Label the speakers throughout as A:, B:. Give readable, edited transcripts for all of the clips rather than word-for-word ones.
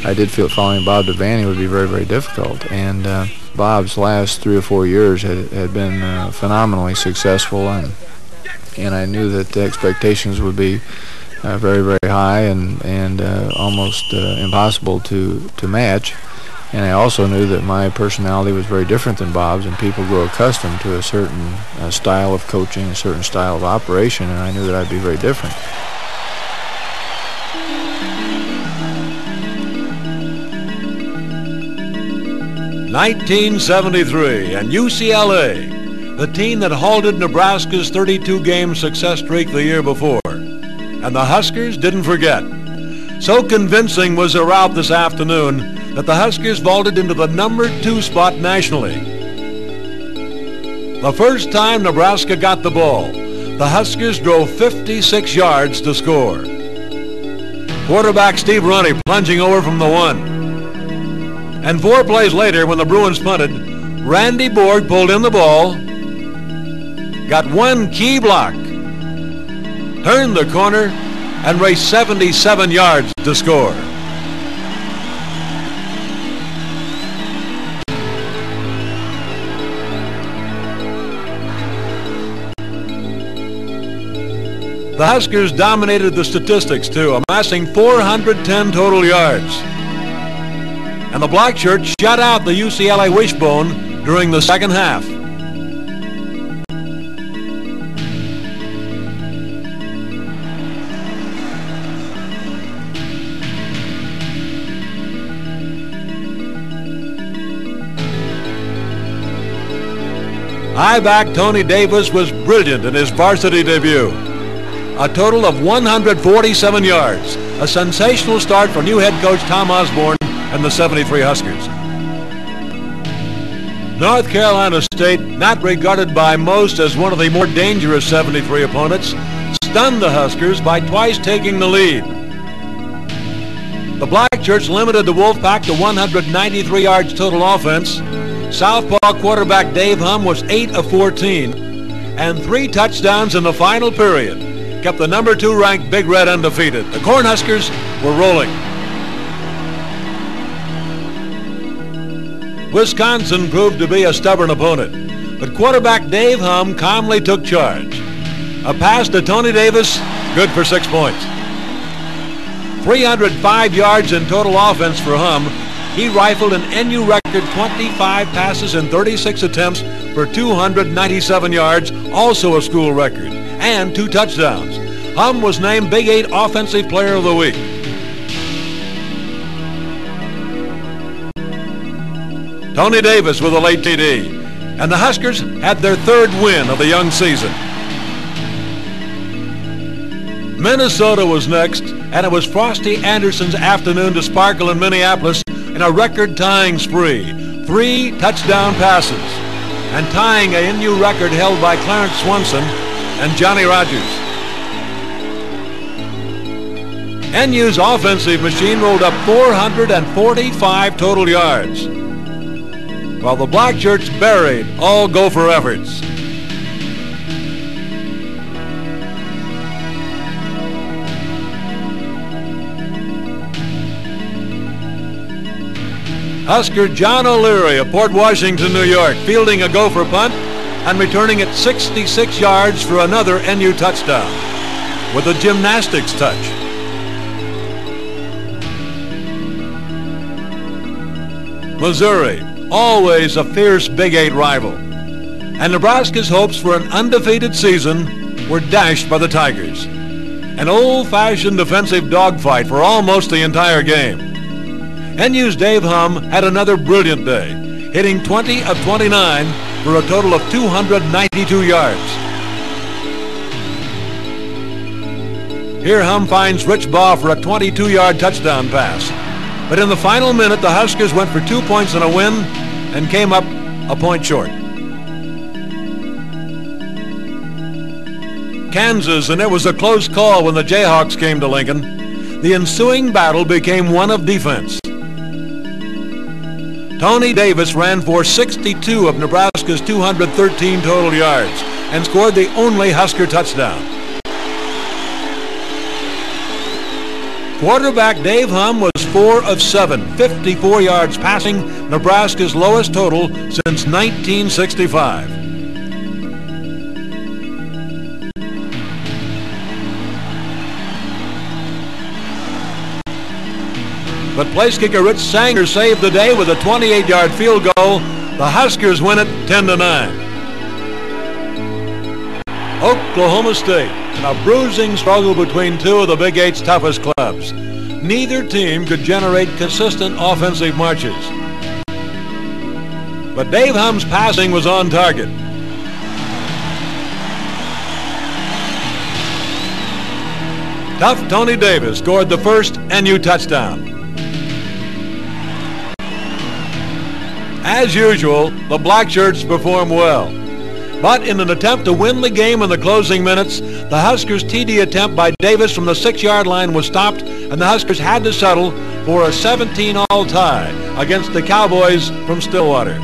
A: I did feel following Bob Devaney would be very, very difficult. And Bob's last 3 or 4 years had been phenomenally successful, and I knew that the expectations would be very, very high and almost impossible to match. And I also knew that my personality was very different than Bob's, and people grow accustomed to a certain style of coaching, a certain style of operation, and I knew that I'd be very different.
B: (1973) and UCLA, the team that halted Nebraska's 32-game success streak the year before. And the Huskers didn't forget. So convincing was their rout this afternoon that the Huskers vaulted into the #2 spot nationally. The first time Nebraska got the ball, the Huskers drove 56 yards to score. Quarterback Steve Runny plunging over from the 1. And 4 plays later, when the Bruins punted, Randy Borg pulled in the ball, got one key block, turned the corner, and raced 77 yards to score. The Huskers dominated the statistics too, amassing 410 total yards. And the Blackshirts shut out the UCLA Wishbone during the second half. High-back Tony Davis was brilliant in his varsity debut. A total of 147 yards, a sensational start for new head coach Tom Osborne and the 73 Huskers. North Carolina State, not regarded by most as one of the more dangerous 73 opponents, stunned the Huskers by twice taking the lead. The Blackshirts limited the Wolfpack to 193 yards total offense. Southpaw quarterback Dave Humm was 8 of 14, and 3 touchdowns in the final period kept the #2 ranked Big Red undefeated. The Cornhuskers were rolling. Wisconsin proved to be a stubborn opponent, but quarterback Dave Humm calmly took charge. A pass to Tony Davis, good for 6 points. 305 yards in total offense for Humm. He rifled an NU record 25 passes in 36 attempts for 297 yards, also a school record, and 2 touchdowns. Humm was named Big 8 Offensive Player of the Week. Tony Davis with a late TD, and the Huskers had their 3rd win of the young season. Minnesota was next, and it was Frosty Anderson's afternoon to sparkle in Minneapolis in a record-tying spree. 3 touchdown passes, and tying a NU record held by Clarence Swanson and Johnny Rogers. NU's offensive machine rolled up 445 total yards, while the Blackshirts buried all Gopher efforts. Husker John O'Leary of Port Washington, New York, fielding a Gopher punt and returning it 66 yards for another NU touchdown with a gymnastics touch. Missouri, always a fierce Big 8 rival, and Nebraska's hopes for an undefeated season were dashed by the Tigers. An old-fashioned defensive dogfight for almost the entire game. NU's Dave Humm had another brilliant day, hitting 20 of 29 for a total of 292 yards. Here Humm finds Rich Baugh for a 22-yard touchdown pass. But in the final minute, the Huskers went for 2 points and a win and came up a point short. Kansas, and it was a close call when the Jayhawks came to Lincoln. The ensuing battle became one of defense. Tony Davis ran for 62 of Nebraska's 213 total yards and scored the only Husker touchdown. Quarterback Dave Humm was 4 of 7, 54 yards passing, Nebraska's lowest total since 1965. But place kicker Rich Sanger saved the day with a 28-yard field goal. The Huskers win it 10-9. Oklahoma State in a bruising struggle between two of the Big Eight's toughest clubs. Neither team could generate consistent offensive marches. But Dave Humm's passing was on target. Tough Tony Davis scored the first NU touchdown. As usual, the Blackshirts perform well. But in an attempt to win the game in the closing minutes, the Huskers' TD attempt by Davis from the 6-yard line was stopped, and the Huskers had to settle for a 17-all tie against the Cowboys from Stillwater.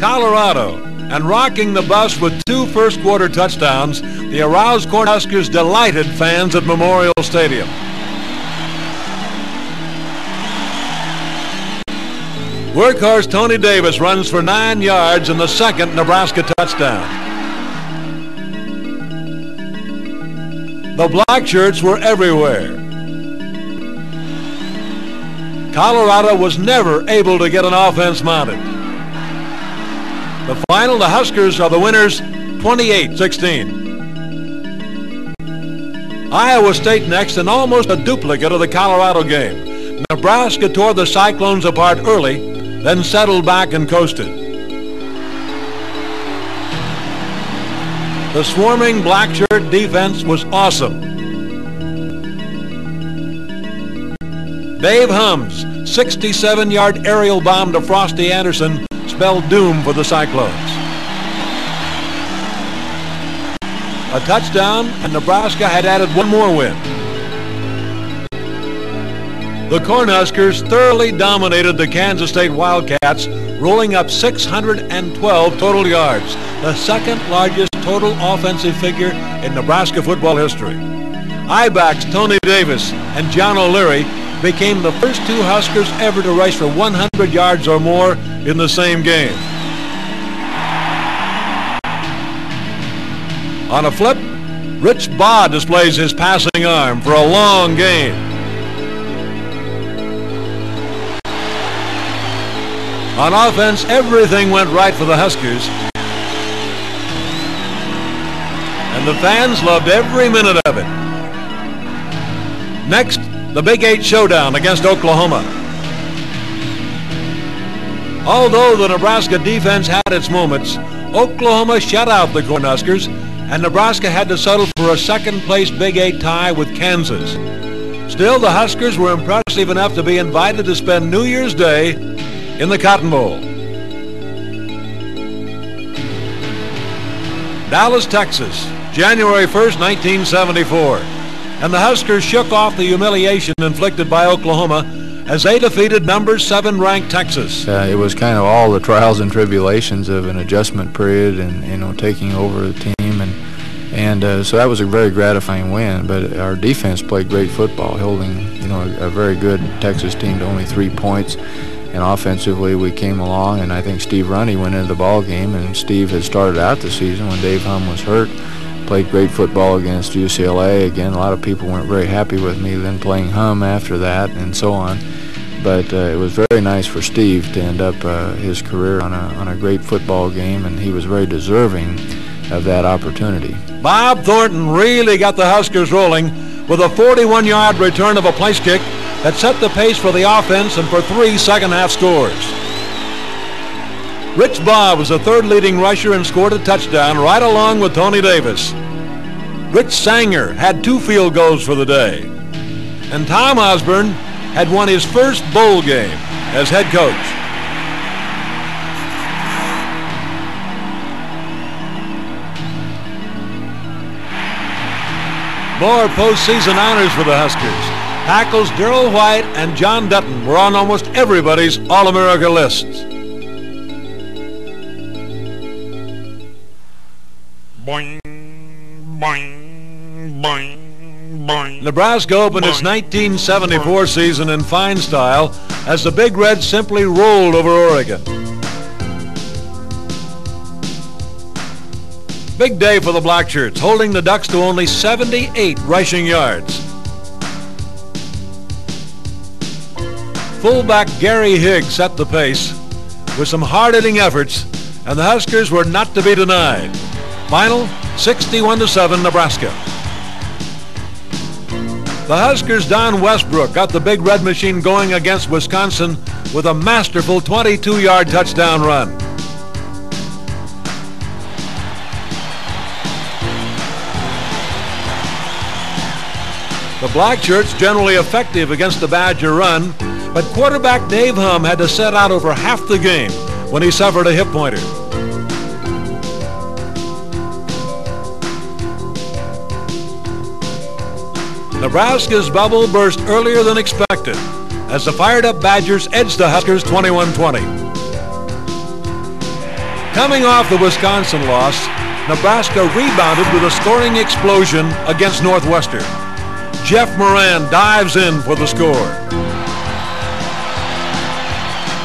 B: Colorado, and rocking the bus with 2 first-quarter touchdowns, the aroused Cornhuskers delighted fans at Memorial Stadium. Workhorse Tony Davis runs for 9 yards in the second Nebraska touchdown. The Blackshirts were everywhere. Colorado was never able to get an offense mounted. The final, the Huskers are the winners, 28-16. Iowa State next, and almost a duplicate of the Colorado game. Nebraska tore the Cyclones apart early, then settled back and coasted. The swarming Blackshirt defense was awesome. Dave Humm's 67-yard aerial bomb to Frosty Anderson spelled doom for the Cyclones. A touchdown, and Nebraska had added one more win. The Cornhuskers thoroughly dominated the Kansas State Wildcats, rolling up 612 total yards, the second largest total offensive figure in Nebraska football history. I-backs Tony Davis and John O'Leary became the first 2 Huskers ever to rush for 100 yards or more in the same game. On a flip, Rich Baugh displays his passing arm for a long gain. On offense, everything went right for the Huskers, and the fans loved every minute of it. Next, the Big 8 showdown against Oklahoma. Although the Nebraska defense had its moments, Oklahoma shut out the Cornhuskers, and Nebraska had to settle for a second-place Big 8 tie with Kansas. Still, the Huskers were impressive enough to be invited to spend New Year's Day in the Cotton Bowl. Dallas, Texas, January 1st, 1974. And the Huskers shook off the humiliation inflicted by Oklahoma as they defeated number 7 ranked Texas.
A: It was kind of all the trials and tribulations of an adjustment period and taking over the team, and so that was a very gratifying win. But our defense played great football, holding a very good Texas team to only 3 points. And offensively, we came along, and I think Steve Runny went into the ball game, and Steve had started out the season when Dave Humm was hurt. Played great football against UCLA. Again, a lot of people weren't very happy with me then playing Humm after that, and so on. But it was very nice for Steve to end up his career on a great football game, and he was very deserving of that opportunity.
B: Bob Thornton really got the Huskers rolling with a 41-yard return of a place kick that set the pace for the offense and for 3 second-half scores. Rich Baugh was the third leading rusher and scored a touchdown right along with Tony Davis. Rich Sanger had 2 field goals for the day. And Tom Osborne had won his first bowl game as head coach. More postseason honors for the Huskers. Tackles Darrell White and John Dutton were on almost everybody's All-America lists. Boing, boing, Nebraska opened its 1974 season in fine style as the Big Reds simply rolled over Oregon. Big day for the Blackshirts, holding the Ducks to only 78 rushing yards. Fullback Gary Higgs set the pace with some hard-hitting efforts, and the Huskers were not to be denied. Final 61-7 Nebraska. The Huskers' Don Westbrook got the Big Red Machine going against Wisconsin with a masterful 22-yard touchdown run. The Blackshirts generally effective against the Badger run, but quarterback Dave Humm had to set out over half the game when he suffered a hip pointer. Nebraska's bubble burst earlier than expected as the fired-up Badgers edged the Huskers 21-20. Coming off the Wisconsin loss, Nebraska rebounded with a scoring explosion against Northwestern. Jeff Moran dives in for the score.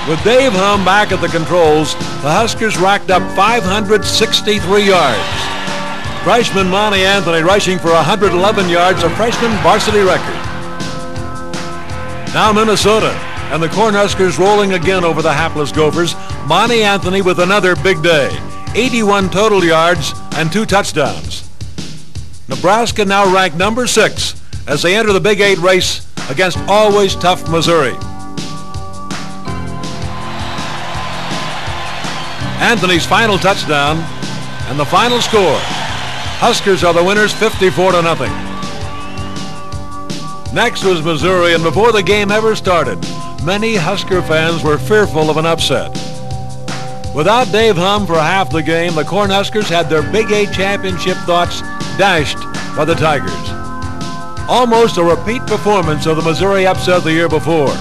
B: With Dave Humm back at the controls, the Huskers racked up 563 yards. Freshman Monty Anthony rushing for 111 yards, a freshman varsity record. Now Minnesota and the Cornhuskers rolling again over the hapless Gophers. Monty Anthony with another big day, 81 total yards and 2 touchdowns. Nebraska now ranked number 6 as they enter the Big 8 race against always tough Missouri. Anthony's final touchdown and the final score. Huskers are the winners 54-0. Next was Missouri, and before the game ever started, many Husker fans were fearful of an upset. Without Dave Humm for half the game, the Cornhuskers had their Big 8 championship thoughts dashed by the Tigers. Almost a repeat performance of the Missouri upset the year before.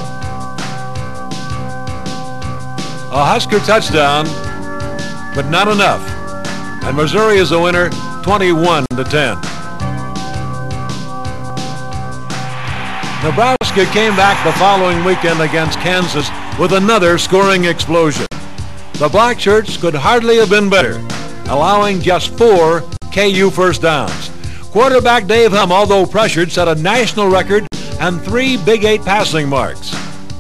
B: A Husker touchdown, but not enough. And Missouri is the winner 21-10. Nebraska came back the following weekend against Kansas with another scoring explosion. The Blackshirts could hardly have been better, allowing just 4 KU first downs. Quarterback Dave Humm, although pressured, set a national record and 3 Big 8 passing marks.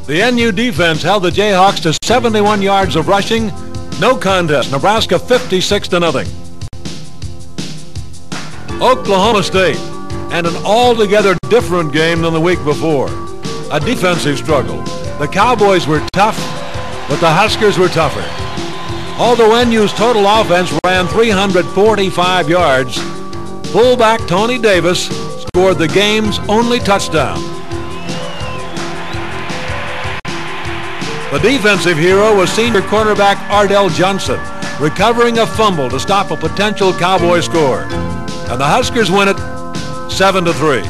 B: The NU defense held the Jayhawks to 71 yards of rushing. No contest. Nebraska 56-0. Oklahoma State, and an altogether different game than the week before. A defensive struggle. The Cowboys were tough, but the Huskers were tougher. Although NU's total offense ran 345 yards, fullback Tony Davis scored the game's only touchdown. The defensive hero was senior cornerback Ardell Johnson, recovering a fumble to stop a potential Cowboy score. And the Huskers win it 7-3.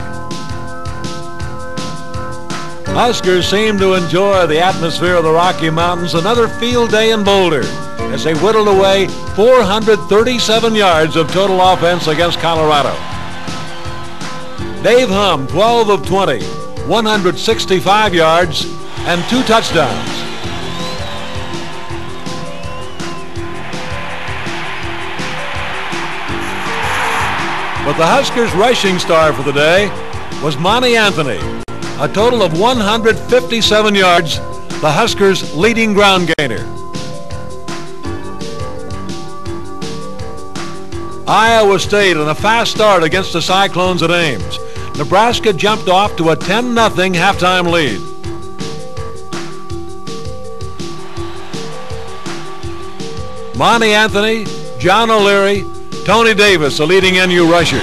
B: Huskers seem to enjoy the atmosphere of the Rocky Mountains. Another field day in Boulder as they whittled away 437 yards of total offense against Colorado. Dave Humm, 12 of 20, 165 yards and 2 touchdowns. But the Huskers' rushing star for the day was Monty Anthony. A total of 157 yards, the Huskers' leading ground gainer. Iowa State in a fast start against the Cyclones at Ames. Nebraska jumped off to a 10-0 halftime lead. Monty Anthony, John O'Leary, Tony Davis, the leading NU rushers.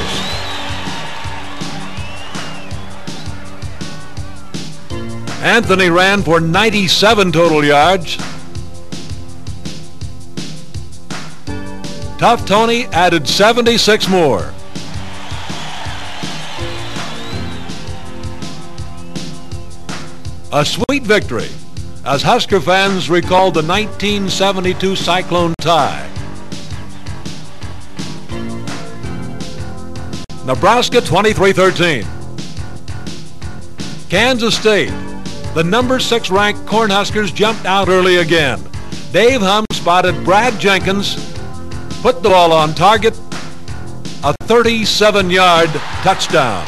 B: Anthony ran for 97 total yards. Tough Tony added 76 more. A sweet victory as Husker fans recalled the 1972 Cyclone tie. Nebraska 23-13. Kansas State. The number 6 ranked Cornhuskers jumped out early again. Dave Hum spotted Brad Jenkins, put the ball on target, a 37-yard touchdown.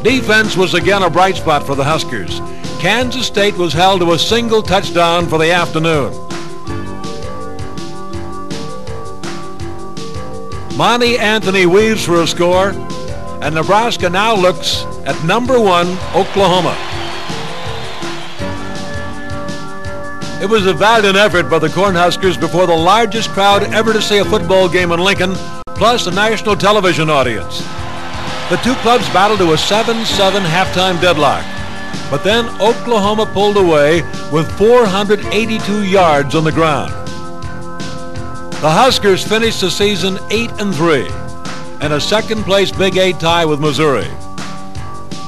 B: Defense was again a bright spot for the Huskers. Kansas State was held to a single touchdown for the afternoon. Monty Anthony weaves for a score, and Nebraska now looks at number 1 Oklahoma. It was a valiant effort by the Cornhuskers before the largest crowd ever to see a football game in Lincoln, plus a national television audience. The two clubs battled to a 7-7 halftime deadlock, but then Oklahoma pulled away with 482 yards on the ground. The Huskers finished the season 8-3 and a second-place Big 8 tie with Missouri.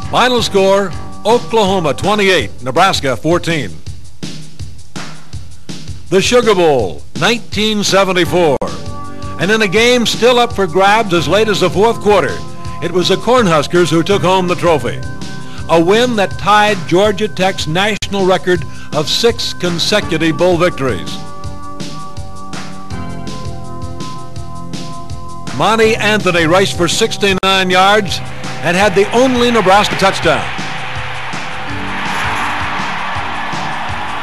B: Final score, Oklahoma 28, Nebraska 14. The Sugar Bowl, 1974. And in a game still up for grabs as late as the fourth quarter, it was the Cornhuskers who took home the trophy. A win that tied Georgia Tech's national record of 6 consecutive bowl victories. Monty Anthony raced for 69 yards and had the only Nebraska touchdown.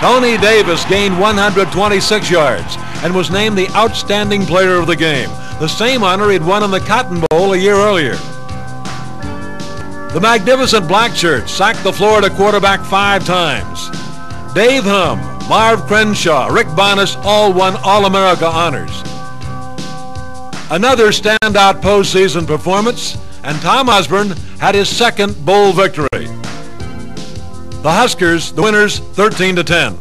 B: Tony Davis gained 126 yards and was named the outstanding player of the game, the same honor he'd won in the Cotton Bowl a year earlier. The magnificent Blackshirts sacked the Florida quarterback 5 times. Dave Hum, Marv Crenshaw, Rick Bonas all won All-America honors. Another standout postseason performance, and Tom Osborne had his second bowl victory. The Huskers, the winners, 13-10.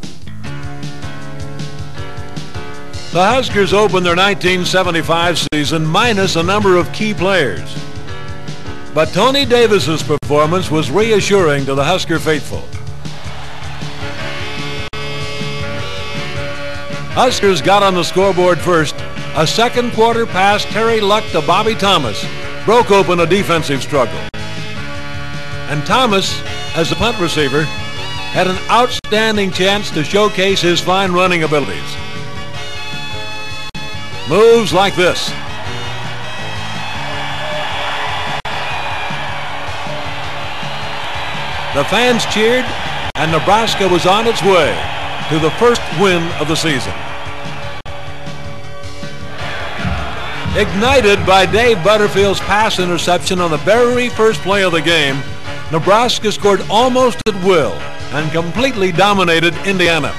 B: The Huskers opened their 1975 season minus a number of key players. But Tony Davis's performance was reassuring to the Husker faithful. Huskers got on the scoreboard first. A second quarter pass Terry Luck to Bobby Thomas broke open a defensive struggle. And Thomas, as the punt receiver, had an outstanding chance to showcase his fine running abilities. Moves like this. The fans cheered, and Nebraska was on its way to the first win of the season. Ignited by Dave Butterfield's pass interception on the very first play of the game, Nebraska scored almost at will and completely dominated Indiana.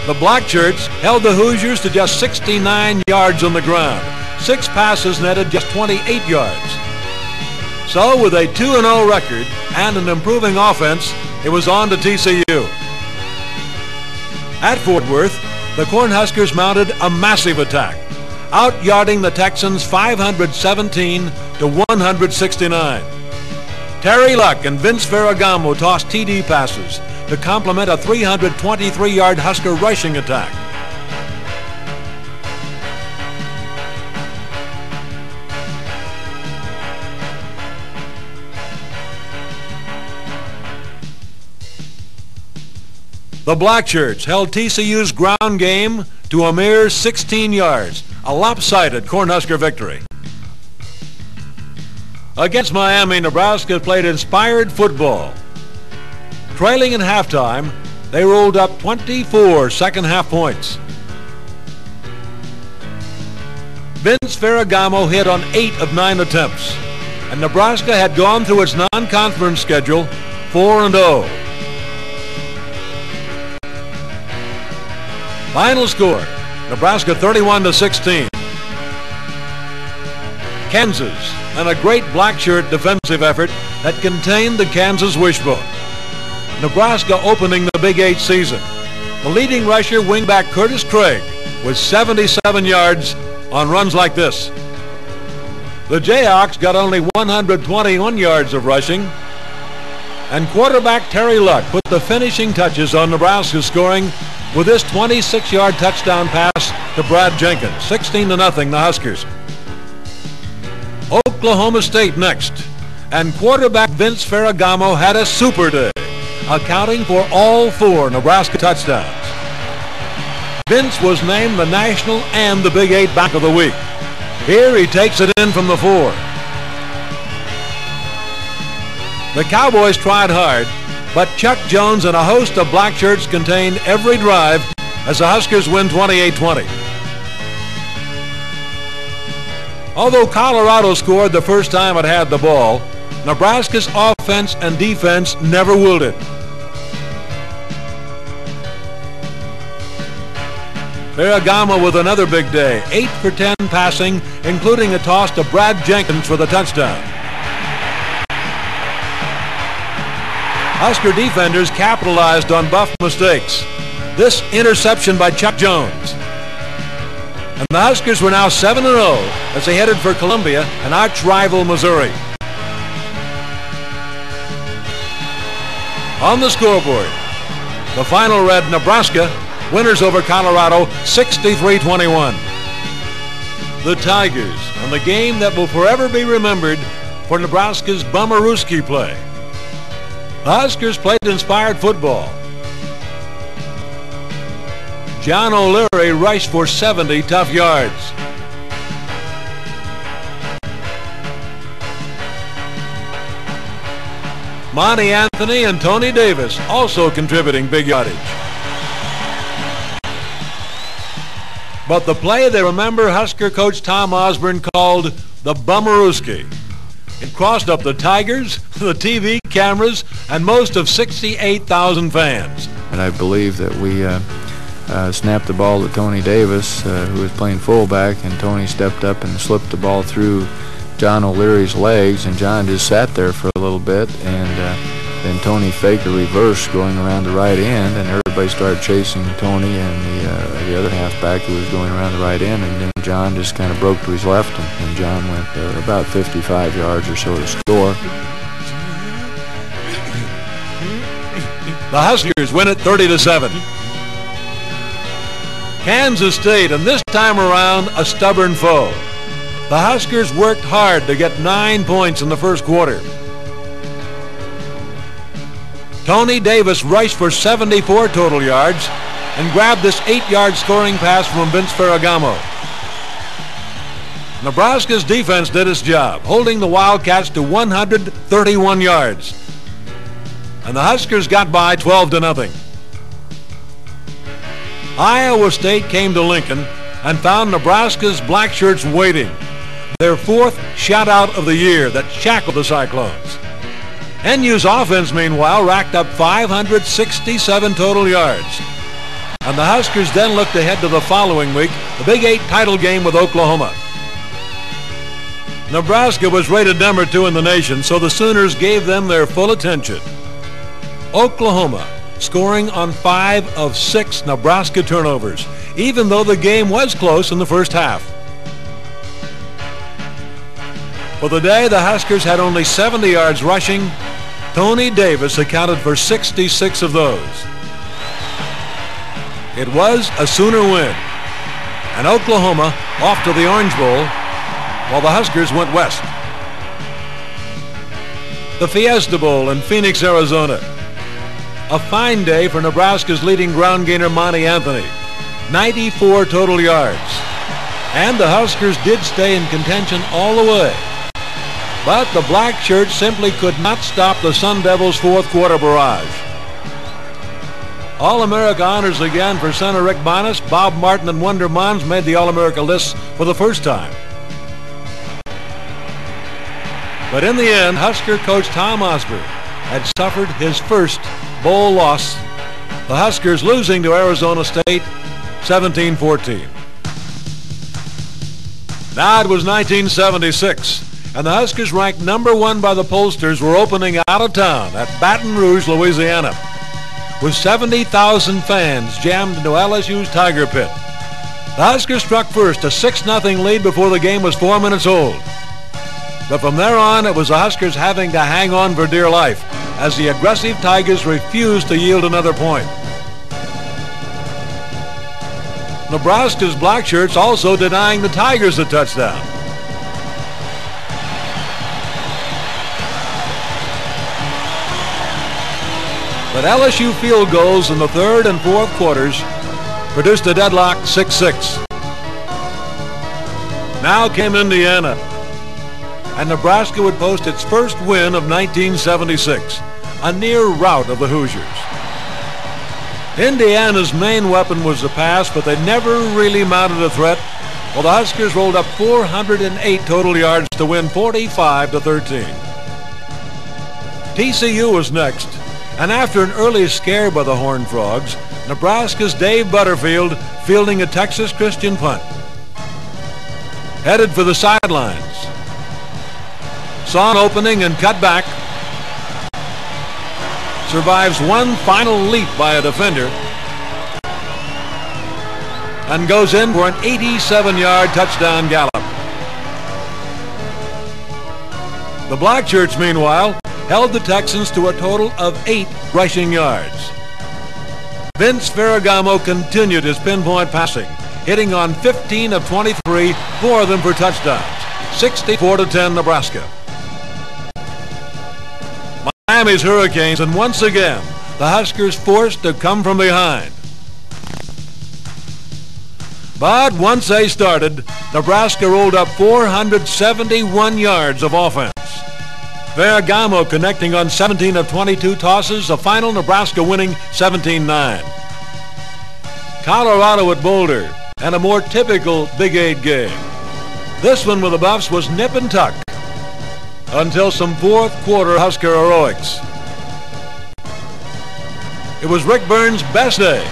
B: The Blackshirts held the Hoosiers to just 69 yards on the ground. 6 passes netted just 28 yards. So with a 2-0 record and an improving offense, it was on to TCU. At Fort Worth, the Cornhuskers mounted a massive attack, out-yarding the Texans 517 to 169. Terry Luck and Vince Ferragamo tossed TD passes to complement a 323-yard Husker rushing attack. The Blackshirts held TCU's ground game to a mere 16 yards, a lopsided Cornhusker victory. Against Miami, Nebraska played inspired football. Trailing in halftime, they rolled up 24 second-half points. Vince Ferragamo hit on 8 of 9 attempts, and Nebraska had gone through its non-conference schedule 4-0. Final score, Nebraska 31-16. Kansas, and a great Blackshirt defensive effort that contained the Kansas wishbone. Nebraska opening the Big 8 season. The leading rusher, wingback Curtis Craig, with 77 yards on runs like this. The Jayhawks got only 121 yards of rushing, And quarterback Terry Luck put the finishing touches on Nebraska's scoring with this 26-yard touchdown pass to Brad Jenkins. 16-0, the Huskers. Oklahoma State next. And quarterback Vince Ferragamo had a super day, accounting for all 4 Nebraska touchdowns. Vince was named the National and the Big 8 Back of the Week. Here he takes it in from the 4. The Cowboys tried hard, but Chuck Jones and a host of Blackshirts contained every drive as the Huskers win 28-20. Although Colorado scored the first time it had the ball, Nebraska's offense and defense never wilted. Ferragamo with another big day, 8 for 10 passing, including a toss to Brad Jenkins for the touchdown. Husker defenders capitalized on Buff mistakes. This interception by Chuck Jones. And the Huskers were now 7-0 as they headed for Columbia, an arch rival Missouri. On the scoreboard, the final read Nebraska, winners over Colorado, 63-21. The Tigers, and the game that will forever be remembered for Nebraska's Bummerooski play. The Huskers played inspired football. John O'Leary rushed for 70 tough yards. Monty Anthony and Tony Davis also contributing big yardage. But the play they remember Husker coach Tom Osborne called the Bummerooski. It crossed up the Tigers, the TV cameras, and most of 68,000 fans.
A: And I believe that we snapped the ball to Tony Davis, who was playing fullback, and Tony stepped up and slipped the ball through John O'Leary's legs, and John just sat there for a little bit, and then Tony faked a reverse going around the right end, and everybody started chasing Tony and the other halfback who was going around the right end, and then John just kind of broke to his left, and John went about 55 yards or so to score.
B: The Huskers win it 30-7. Kansas State, and this time around a stubborn foe. The Huskers worked hard to get 9 points in the first quarter. Tony Davis rushed for 74 total yards and grabbed this 8-yard scoring pass from Vince Ferragamo. Nebraska's defense did its job, holding the Wildcats to 131 yards. And the Huskers got by 12-0. Iowa State came to Lincoln and found Nebraska's Blackshirts waiting. Their 4th shutout of the year that shackled the Cyclones. NU's offense, meanwhile, racked up 567 total yards. And the Huskers then looked ahead to the following week, the Big 8 title game with Oklahoma. Nebraska was rated number 2 in the nation, so the Sooners gave them their full attention. Oklahoma scoring on 5 of 6 Nebraska turnovers, even though the game was close in the first half. For the day, the Huskers had only 70 yards rushing. Tony Davis accounted for 66 of those. It was a Sooner win, and Oklahoma off to the Orange Bowl while the Huskers went west. The Fiesta Bowl in Phoenix, Arizona. A fine day for Nebraska's leading ground gainer Monty Anthony. 94 total yards. And the Huskers did stay in contention all the way. But the Blackshirts simply could not stop the Sun Devils' fourth quarter barrage. All-America honors again for center Rick Bonas. Bob Martin and Wonder Mons made the All-America lists for the first time. But in the end, Husker coach Tom Osborne had suffered his first bowl loss. The Huskers losing to Arizona State 17-14. Now it was 1976. And the Huskers, ranked number 1 by the pollsters, were opening out of town at Baton Rouge, Louisiana, with 70,000 fans jammed into LSU's Tiger Pit. The Huskers struck first, a 6-0 lead before the game was 4 minutes old. But from there on, it was the Huskers having to hang on for dear life as the aggressive Tigers refused to yield another point. Nebraska's Blackshirts also denying the Tigers a touchdown. But LSU field goals in the third and fourth quarters produced a deadlock 6-6. Now came Indiana, and Nebraska would post its first win of 1976, a near rout of the Hoosiers. Indiana's main weapon was the pass, but they never really mounted a threat, while the Huskers rolled up 408 total yards to win 45-13. TCU was next, and after an early scare by the Horned Frogs, Nebraska's Dave Butterfield fielding a Texas Christian punt. Headed for the sidelines. Saw an opening and cut back. Survives one final leap by a defender and goes in for an 87-yard touchdown gallop. The Blackshirts, meanwhile, held the Texans to a total of 8 rushing yards. Vince Ferragamo continued his pinpoint passing, hitting on 15 of 23, 4 of them for touchdowns. 64-10 Nebraska. Miami's Hurricanes, and once again, the Huskers forced to come from behind. But once they started, Nebraska rolled up 471 yards of offense. Ferragamo connecting on 17 of 22 tosses, the final Nebraska winning 17-9. Colorado at Boulder, and a more typical Big 8 game. This one with the Buffs was nip and tuck until some fourth quarter Husker heroics. It was Rick Burns' best day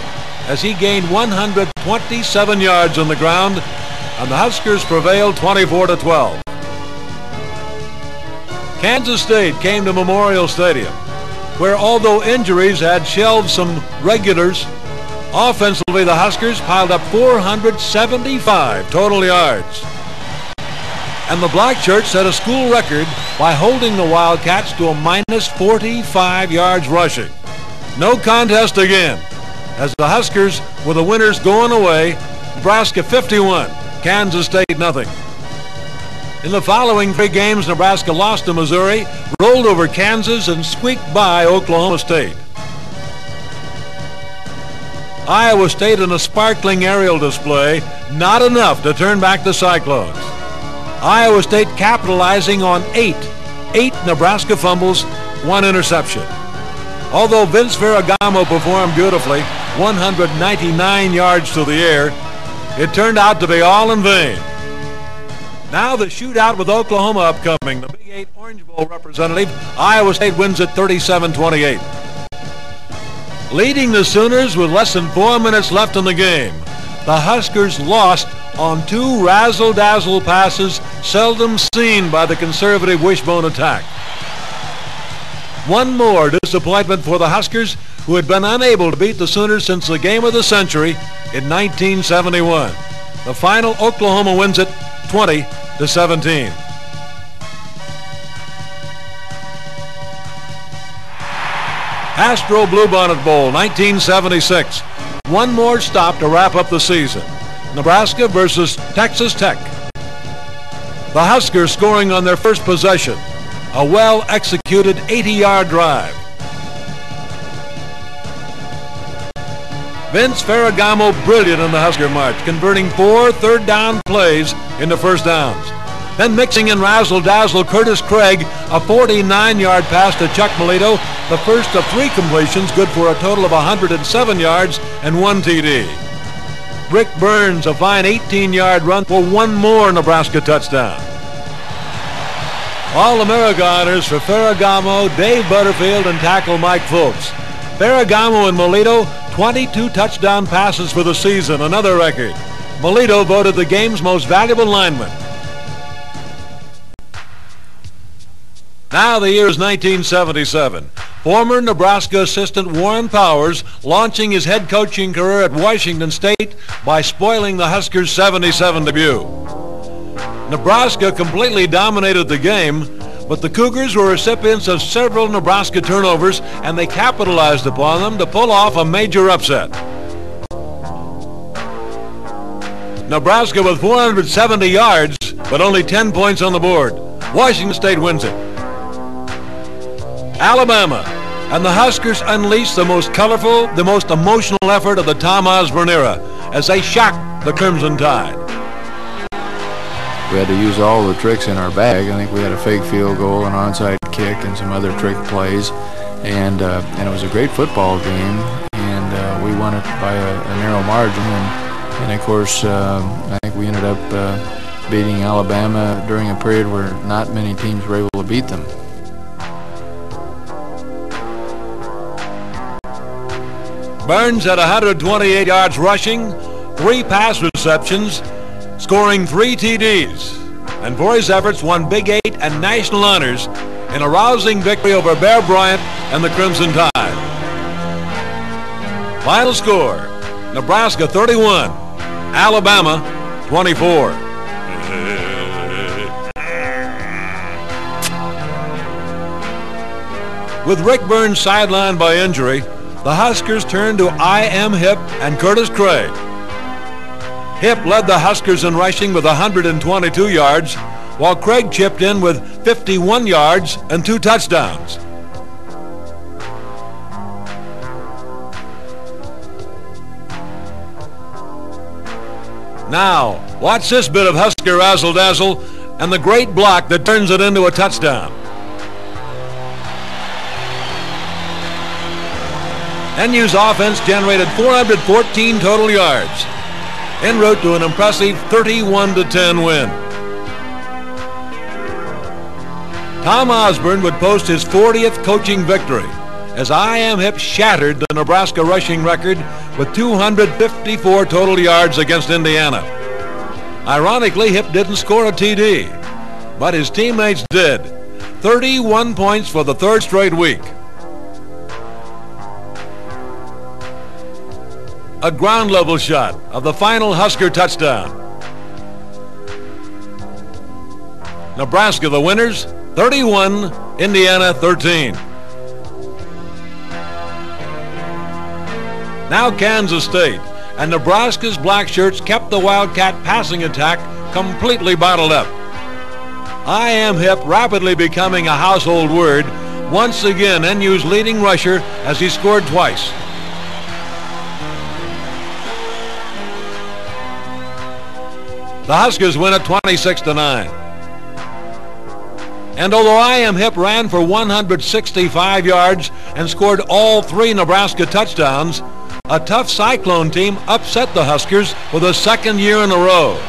B: as he gained 127 yards on the ground, and the Huskers prevailed 24-12. Kansas State came to Memorial Stadium, where although injuries had shelved some regulars, offensively the Huskers piled up 475 total yards. And the Blackshirts set a school record by holding the Wildcats to a minus 45 yards rushing. No contest again, as the Huskers were the winners going away. Nebraska 51, Kansas State nothing. In the following 3 games, Nebraska lost to Missouri, rolled over Kansas, and squeaked by Oklahoma State. Iowa State in a sparkling aerial display, not enough to turn back the Cyclones. Iowa State capitalizing on 8 Nebraska fumbles, 1 interception. Although Vince Ferragamo performed beautifully, 199 yards through the air, it turned out to be all in vain. Now the shootout with Oklahoma upcoming. The Big 8 Orange Bowl representative, Iowa State wins at 37-28. Leading the Sooners with less than 4 minutes left in the game, the Huskers lost on 2 razzle-dazzle passes seldom seen by the conservative wishbone attack. One more disappointment for the Huskers, who had been unable to beat the Sooners since the game of the century in 1971. The final, Oklahoma wins it 20-17. Astro Bluebonnet Bowl, 1976. One more stop to wrap up the season. Nebraska versus Texas Tech. The Huskers scoring on their first possession. A well-executed 80-yard drive. Vince Ferragamo brilliant in the Husker march, converting 4 third-down plays into first downs. Then mixing in razzle-dazzle Curtis Craig, a 49-yard pass to Chuck Melito, the first of 3 completions, good for a total of 107 yards and 1 TD. Rick Burns, a fine 18-yard run for 1 more Nebraska touchdown. All-America honors for Ferragamo, Dave Butterfield, and tackle Mike Fultz. Ferragamo and Melito, 22 touchdown passes for the season, another record. Melito voted the game's most valuable lineman. Now the year is 1977. Former Nebraska assistant Warren Powers launching his head coaching career at Washington State by spoiling the Huskers' 77 debut. Nebraska completely dominated the game, but the Cougars were recipients of several Nebraska turnovers, and they capitalized upon them to pull off a major upset. Nebraska with 470 yards, but only 10 points on the board. Washington State wins it. Alabama and the Huskers unleashed the most colorful, the most emotional effort of the Tom Osborne era as they shocked the Crimson Tide.
A: We had to use all the tricks in our bag. I think we had a fake field goal, an onside kick, and some other trick plays. And it was a great football game, and we won it by a narrow margin. And of course, I think we ended up beating Alabama during a period where not many teams were able to beat them.
B: Burns had 128 yards rushing, 3 pass receptions, scoring 3 TDs, and for his efforts won Big 8 and national honors in a rousing victory over Bear Bryant and the Crimson Tide. Final score, Nebraska 31, Alabama 24. With Rick Burns sidelined by injury, the Huskers turned to I.M. Hipp and Curtis Craig. Hipp led the Huskers in rushing with 122 yards, while Craig chipped in with 51 yards and 2 touchdowns. Now, watch this bit of Husker razzle-dazzle and the great block that turns it into a touchdown. NU's offense generated 414 total yards, en route to an impressive 31-10 win. Tom Osborne would post his 40th coaching victory as I.M. Hipp shattered the Nebraska rushing record with 254 total yards against Indiana. Ironically, Hipp didn't score a TD, but his teammates did. 31 points for the 3rd straight week. A ground level shot of the final Husker touchdown. Nebraska the winners, 31, Indiana 13. Now Kansas State, and Nebraska's Blackshirts kept the Wildcat passing attack completely bottled up. I.M. Hipp rapidly becoming a household word, once again NU's leading rusher as he scored twice. The Huskers win it 26-9. And although I.M. Hipp ran for 165 yards and scored all 3 Nebraska touchdowns, a tough Cyclone team upset the Huskers for the 2nd year in a row.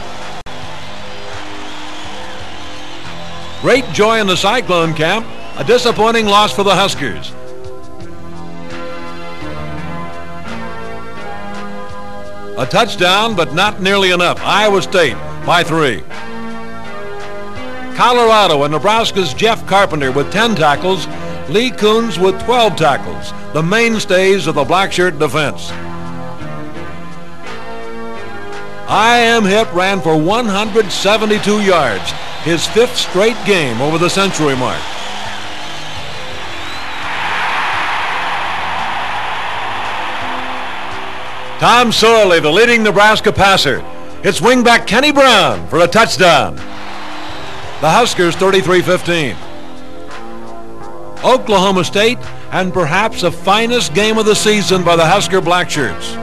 B: Great joy in the Cyclone camp, a disappointing loss for the Huskers. A touchdown, but not nearly enough. Iowa State by 3. Colorado and Nebraska's Jeff Carpenter with 10 tackles, Lee Coons with 12 tackles, the mainstays of the Blackshirt defense. I.M. Hipp ran for 172 yards, his 5th straight game over the century mark. Tom Sorley, the leading Nebraska passer. It's wingback Kenny Brown for a touchdown. The Huskers 33-15. Oklahoma State, and perhaps the finest game of the season by the Husker Blackshirts.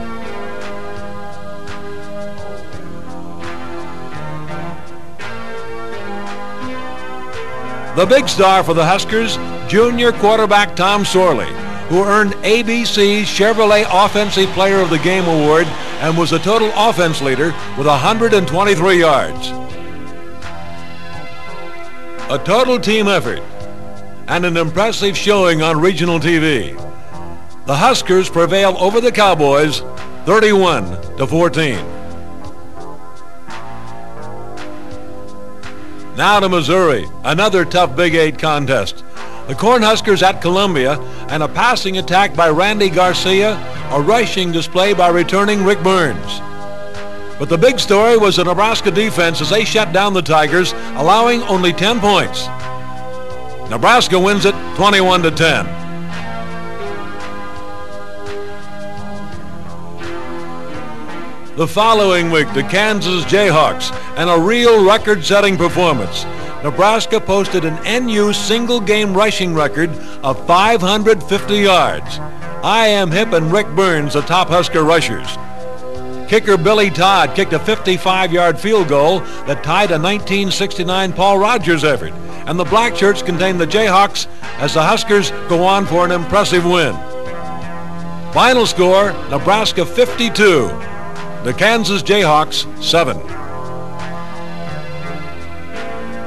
B: The big star for the Huskers, junior quarterback Tom Sorley, who earned ABC's Chevrolet Offensive Player of the Game award and was the total offense leader with 123 yards. A total team effort and an impressive showing on regional TV. The Huskers prevail over the Cowboys 31-14. Now to Missouri, another tough Big 8 contest. The Cornhuskers at Columbia, and a passing attack by Randy Garcia, a rushing display by returning Rick Burns. But the big story was the Nebraska defense as they shut down the Tigers, allowing only 10 points. Nebraska wins it 21-10. The following week, the Kansas Jayhawks, and a real record-setting performance. Nebraska posted an NU single-game rushing record of 550 yards. I.M. Hipp and Rick Burns, the top Husker rushers. Kicker Billy Todd kicked a 55-yard field goal that tied a 1969 Paul Rogers effort. And the Blackshirts contain the Jayhawks as the Huskers go on for an impressive win. Final score, Nebraska 52, the Kansas Jayhawks 7.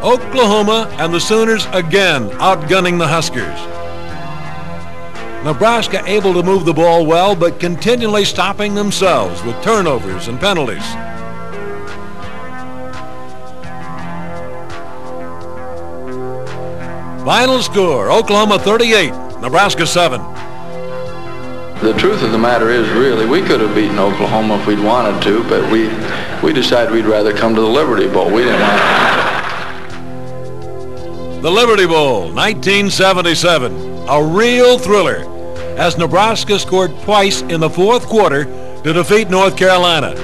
B: Oklahoma and the Sooners again outgunning the Huskers. Nebraska able to move the ball well, but continually stopping themselves with turnovers and penalties. Final score, Oklahoma 38, Nebraska 7.
A: The truth of the matter is, really, we could have beaten Oklahoma if we'd wanted to, but we decided we'd rather come to the Liberty Bowl. We didn't want to.
B: The Liberty Bowl, 1977, a real thriller, as Nebraska scored twice in the fourth quarter to defeat North Carolina.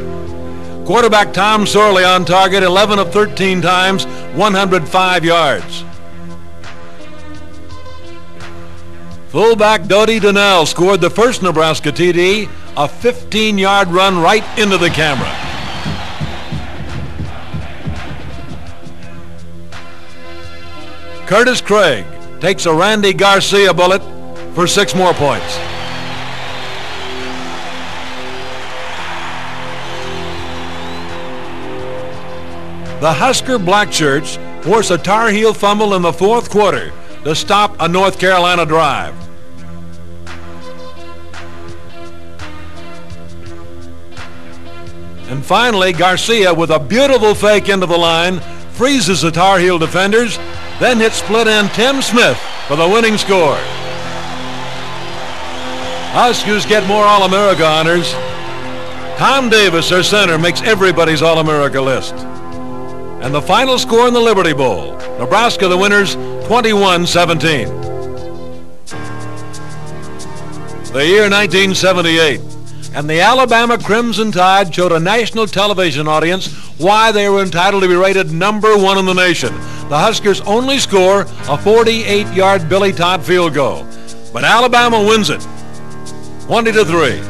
B: Quarterback Tom Sorley on target 11 of 13 times, 105 yards. Fullback Dodie Donnell scored the first Nebraska TD, a 15-yard run right into the camera. Curtis Craig takes a Randy Garcia bullet for 6 more points. The Husker Blackshirts force a Tar Heel fumble in the fourth quarter to stop a North Carolina drive. And finally, Garcia, with a beautiful fake into the line, freezes the Tar Heel defenders, then hits split end Tim Smith for the winning score. Huskers get more All-America honors. Tom Davis, their center, makes everybody's All-America list. And the final score in the Liberty Bowl, Nebraska the winners, 21-17. The year 1978, and the Alabama Crimson Tide showed a national television audience why they were entitled to be rated #1 in the nation. The Huskers only score a 48-yard Billy Todd field goal, but Alabama wins it, 20-3.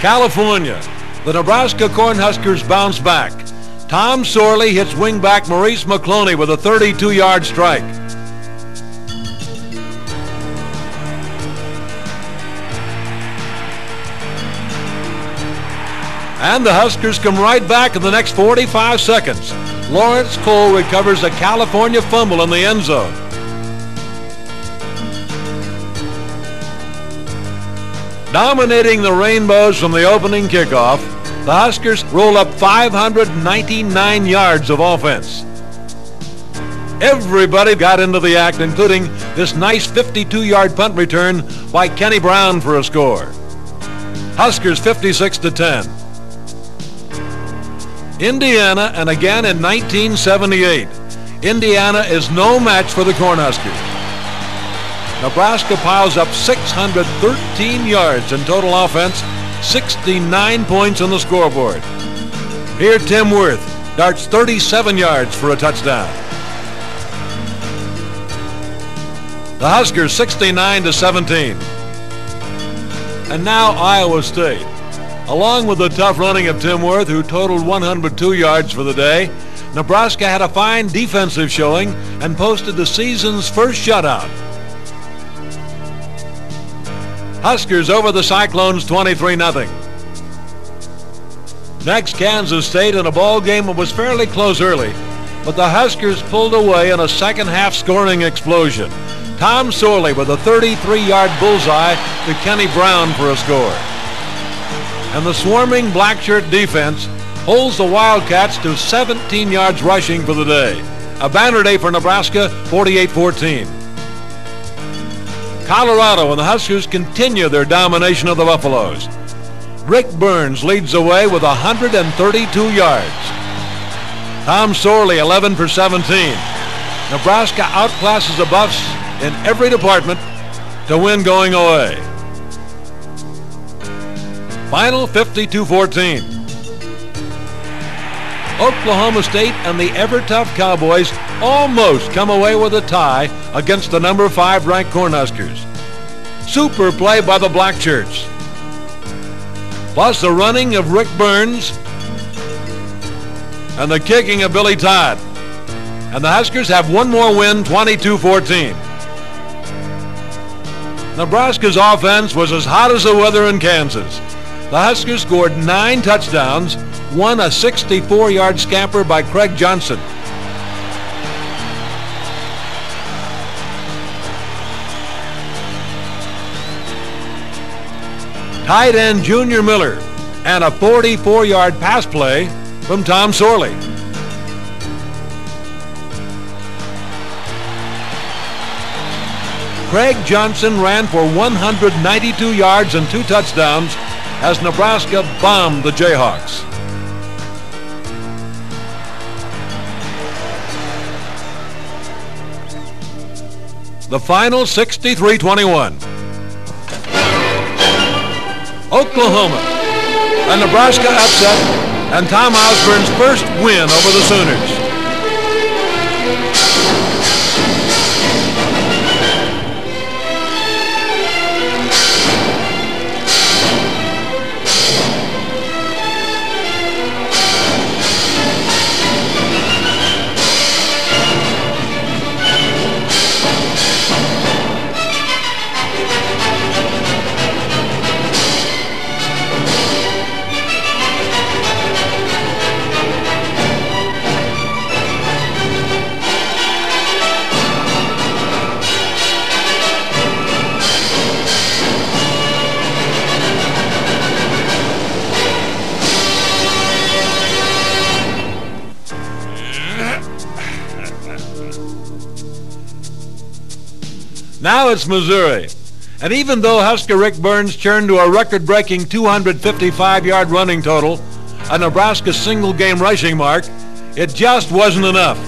B: California, the Nebraska Cornhuskers bounce back. Tom Sorley hits wingback Maurice McCloney with a 32-yard strike. And the Huskers come right back in the next 45 seconds. Lawrence Cole recovers a California fumble in the end zone. Dominating the Rainbows from the opening kickoff, the Huskers roll up 599 yards of offense. Everybody got into the act, including this nice 52-yard punt return by Kenny Brown for a score. Huskers 56-10. Indiana, and again in 1978, Indiana is no match for the Cornhuskers. Nebraska piles up 613 yards in total offense, 69 points on the scoreboard. Here Tim Worth darts 37 yards for a touchdown. The Huskers 69-17. And now Iowa State. Along with the tough running of Tim Worth, who totaled 102 yards for the day, Nebraska had a fine defensive showing and posted the season's first shutout. Huskers over the Cyclones 23-0. Next, Kansas State in a ball game that was fairly close early, but the Huskers pulled away in a second-half scoring explosion. Tom Sorley with a 33-yard bullseye to Kenny Brown for a score. And the swarming Blackshirt defense holds the Wildcats to 17 yards rushing for the day. A banner day for Nebraska, 48-14. Colorado and the Huskers continue their domination of the Buffaloes. Rick Burns leads the way with 132 yards. Tom Sorley 11 for 17. Nebraska outclasses the Buffs in every department to win going away. Final 52-14. Oklahoma State and the ever-tough Cowboys almost come away with a tie against the number 5 ranked Cornhuskers. Super play by the Blackshirts, plus the running of Rick Burns and the kicking of Billy Todd. And the Huskers have one more win, 22-14. Nebraska's offense was as hot as the weather in Kansas. The Huskers scored 9 touchdowns, won a 64-yard scamper by Craig Johnson. Tight end Junior Miller and a 44-yard pass play from Tom Sorley. Craig Johnson ran for 192 yards and 2 touchdowns as Nebraska bombed the Jayhawks. The final 63-21. Oklahoma. A Nebraska upset and Tom Osborne's first win over the Sooners. Now it's Missouri. And even though Husker Rick Burns turned to a record-breaking 255-yard running total, a Nebraska single-game rushing mark, it just wasn't enough.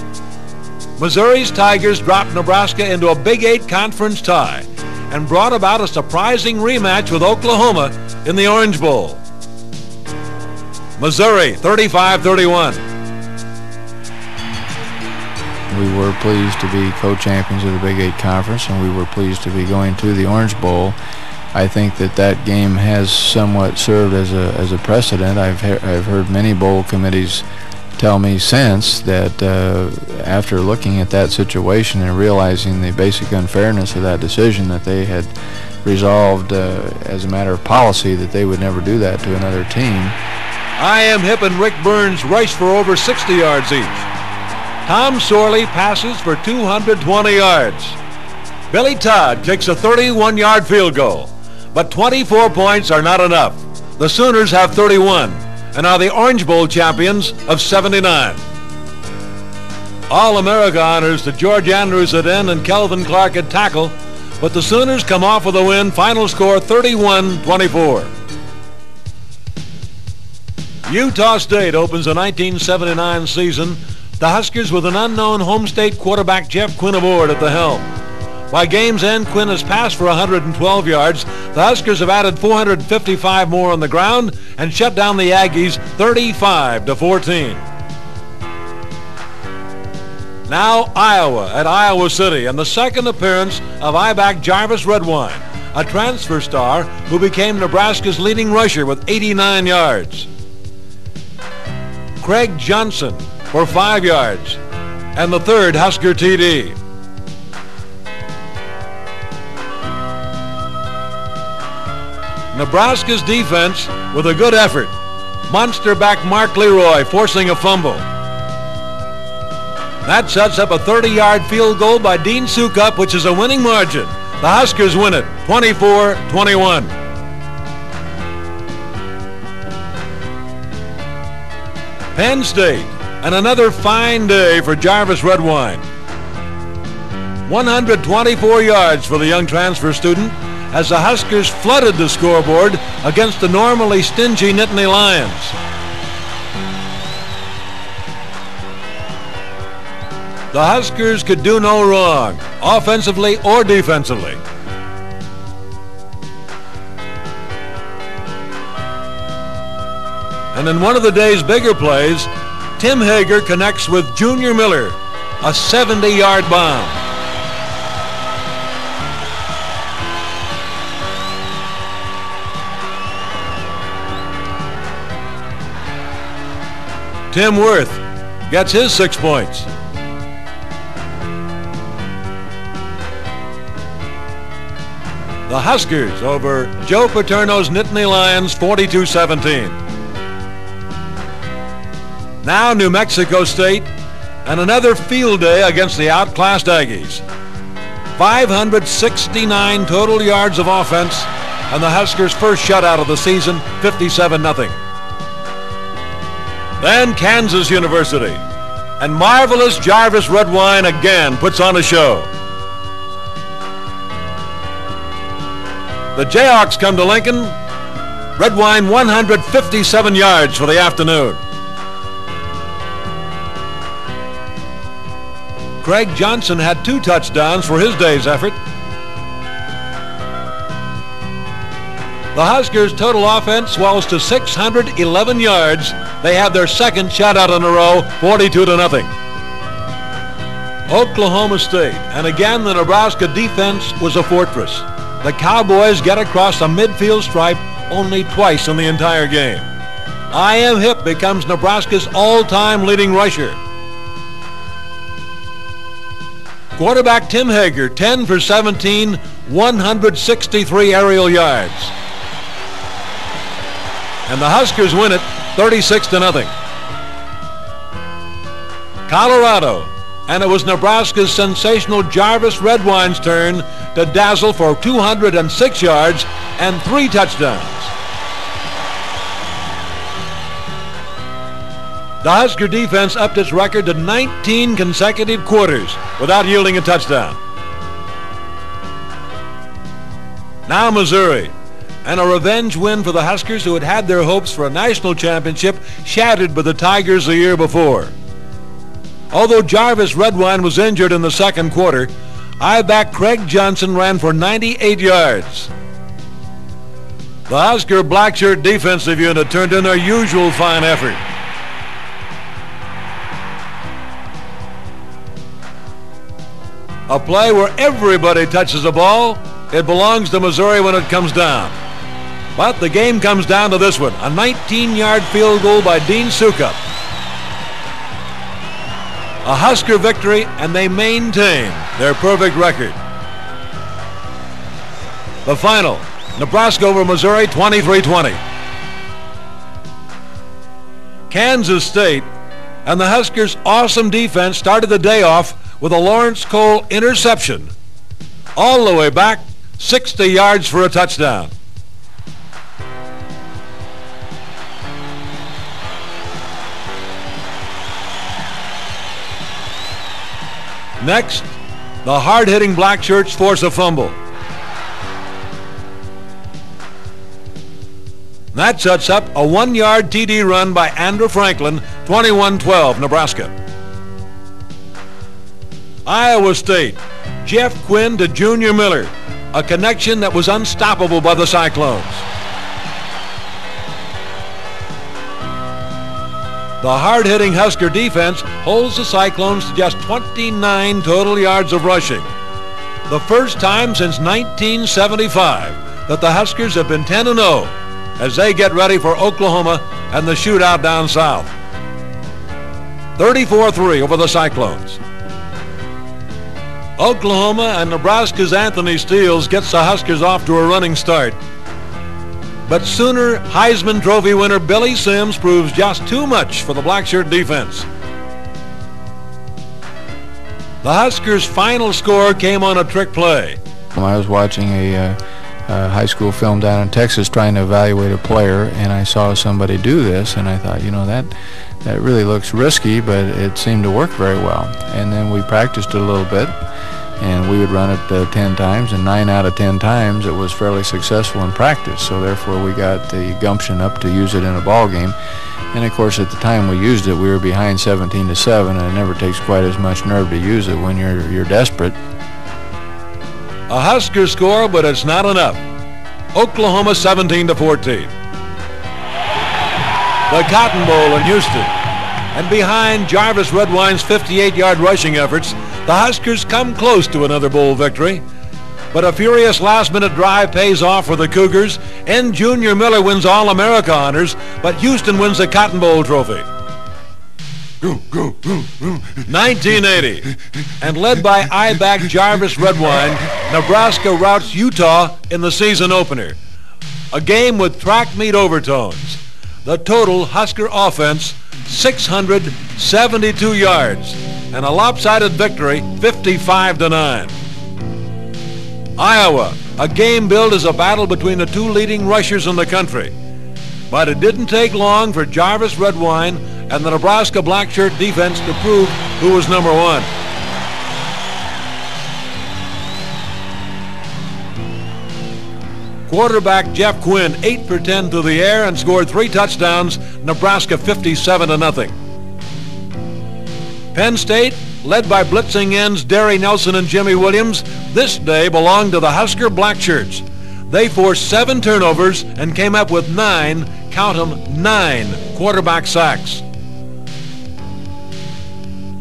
B: Missouri's Tigers dropped Nebraska into a Big 8 conference tie and brought about a surprising rematch with Oklahoma in the Orange Bowl. Missouri 35-31.
A: We were pleased to be co-champions of the Big 8 Conference, and we were pleased to be going to the Orange Bowl. I think that game has somewhat served as a precedent. I've heard many bowl committees tell me since that after looking at that situation and realizing the basic unfairness of that decision, that they had resolved as a matter of policy that they would never do that to another team.
B: I Am Hip and Rick Burns rushed for over 60 yards each. Tom Sorley passes for 220 yards. Billy Todd kicks a 31-yard field goal, but 24 points are not enough. The Sooners have 31 and are the Orange Bowl champions of 79. All-America honors to George Andrews at end and Kelvin Clark at tackle, but the Sooners come off with a win, final score 31-24. Utah State opens the 1979 season, the Huskers with an unknown home state quarterback Jeff Quinn aboard at the helm. By game's end, Quinn has passed for 112 yards. The Huskers have added 455 more on the ground and shut down the Aggies 35-14. Now Iowa at Iowa City, and the second appearance of I-back Jarvis Redwine, a transfer star who became Nebraska's leading rusher with 89 yards. Craig Johnson for 5 yards, and the third Husker TD. Nebraska's defense with a good effort. Monster back Mark Leroy forcing a fumble. That sets up a 30-yard field goal by Dean Sukup, which is a winning margin. The Huskers win it 24-21. Penn State, and another fine day for Jarvis Redwine. 124 yards for the young transfer student as the Huskers flooded the scoreboard against the normally stingy Nittany Lions. The Huskers could do no wrong, offensively or defensively. And in one of the day's bigger plays, Tim Hager connects with Junior Miller, a 70-yard bomb. Tim Worth gets his 6 points. The Huskers over Joe Paterno's Nittany Lions 42-17. Now New Mexico State, and another field day against the outclassed Aggies. 569 total yards of offense, and the Huskers' first shutout of the season, 57-0. Then Kansas University, and marvelous Jarvis Redwine again puts on a show. The Jayhawks come to Lincoln. Redwine 157 yards for the afternoon. Craig Johnson had 2 touchdowns for his day's effort. The Huskers' total offense swells to 611 yards. They have their second shutout in a row, 42-0. Oklahoma State, and again the Nebraska defense was a fortress. The Cowboys get across the midfield stripe only twice in the entire game. I.M. Hipp becomes Nebraska's all-time leading rusher. Quarterback Tim Hager, 10 for 17, 163 aerial yards. And the Huskers win it 36-0. Colorado, and it was Nebraska's sensational Jarvis Redwine's turn to dazzle for 206 yards and 3 touchdowns. The Husker defense upped its record to 19 consecutive quarters without yielding a touchdown. Now Missouri, and a revenge win for the Huskers, who had had their hopes for a national championship shattered by the Tigers the year before. Although Jarvis Redwine was injured in the second quarter, I-back Craig Johnson ran for 98 yards. The Husker Blackshirt defensive unit turned in their usual fine effort. A play where everybody touches the ball. It belongs to Missouri when it comes down. But the game comes down to this one, a 19-yard field goal by Dean Sukup. A Husker victory, and they maintain their perfect record. The final, Nebraska over Missouri, 23-20. Kansas State and the Huskers' awesome defense started the day off with a Lawrence Cole interception, all the way back 60 yards for a touchdown. Next, the hard-hitting Blackshirts force a fumble. That sets up a 1-yard TD run by Andrew Franklin, 21-12, Nebraska. Iowa State, Jeff Quinn to Junior Miller, a connection that was unstoppable by the Cyclones. The hard-hitting Husker defense holds the Cyclones to just 29 total yards of rushing. The first time since 1975 that the Huskers have been 10-0 as they get ready for Oklahoma and the shootout down south. 34-3 over the Cyclones. Oklahoma and Nebraska's Anthony Steele gets the Huskers off to a running start. But sooner, Heisman Trophy winner Billy Sims proves just too much for the Blackshirt defense. The Huskers' final score came on a trick play.
A: I was watching a high school film down in Texas trying to evaluate a player, and I saw somebody do this, and I thought, you know, that really looks risky, but it seemed to work very well. And then we practiced it a little bit, and we would run it 10 times, and 9 out of 10 times it was fairly successful in practice. So therefore we got the gumption up to use it in a ball game. And of course at the time we used it, we were behind 17-7, and it never takes quite as much nerve to use it when you're desperate.
B: A Husker score, but it's not enough. Oklahoma 17-14. The Cotton Bowl in Houston. And behind Jarvis Redwine's 58-yard rushing efforts, the Huskers come close to another bowl victory. But a furious last-minute drive pays off for the Cougars, and Junior Miller wins All-America honors, but Houston wins the Cotton Bowl trophy. 1980, and led by I-back Jarvis Redwine, Nebraska routs Utah in the season opener. A game with track meet overtones. The total Husker offense, 672 yards, and a lopsided victory, 55-9. Iowa, a game billed as a battle between the two leading rushers in the country. But it didn't take long for Jarvis Redwine and the Nebraska Blackshirt defense to prove who was number one. Quarterback Jeff Quinn, 8 for 10 through the air and scored 3 touchdowns, Nebraska 57-0. Penn State, led by blitzing ends Derry Nelson and Jimmy Williams, this day belonged to the Husker Blackshirts. They forced 7 turnovers and came up with 9, count them, 9 quarterback sacks.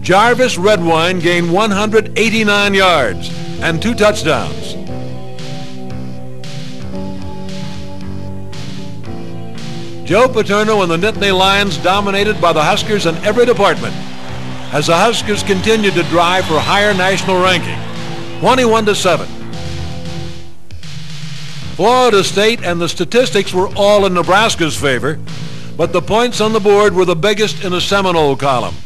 B: Jarvis Redwine gained 189 yards and 2 touchdowns. Joe Paterno and the Nittany Lions dominated by the Huskers in every department as the Huskers continued to drive for higher national ranking, 21-7. Florida State and the statistics were all in Nebraska's favor, but the points on the board were the biggest in the Seminole column.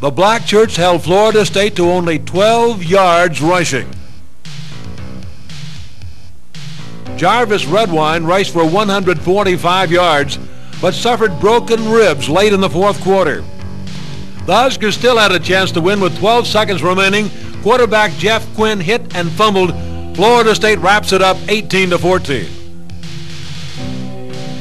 B: The Blackshirts held Florida State to only 12 yards rushing. Jarvis Redwine raced for 145 yards, but suffered broken ribs late in the fourth quarter. The Huskers still had a chance to win with 12 seconds remaining. Quarterback Jeff Quinn hit and fumbled. Florida State wraps it up 18-14.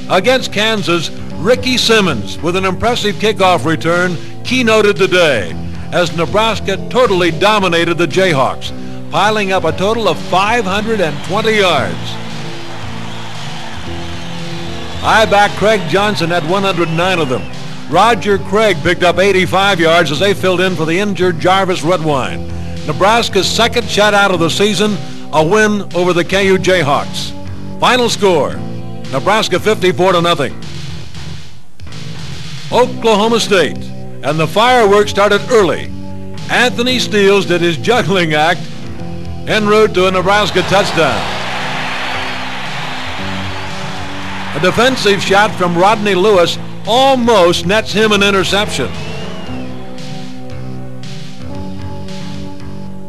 B: Against Kansas, Ricky Simmons, with an impressive kickoff return, keynoted the day as Nebraska totally dominated the Jayhawks, piling up a total of 520 yards. I-back Craig Johnson had 109 of them. Roger Craig picked up 85 yards as they filled in for the injured Jarvis Redwine. Nebraska's second shutout of the season, a win over the KU Jayhawks. Final score, Nebraska 54-0. Oklahoma State, and the fireworks started early. Anthony Steele did his juggling act en route to a Nebraska touchdown. A defensive shot from Rodney Lewis almost nets him an interception.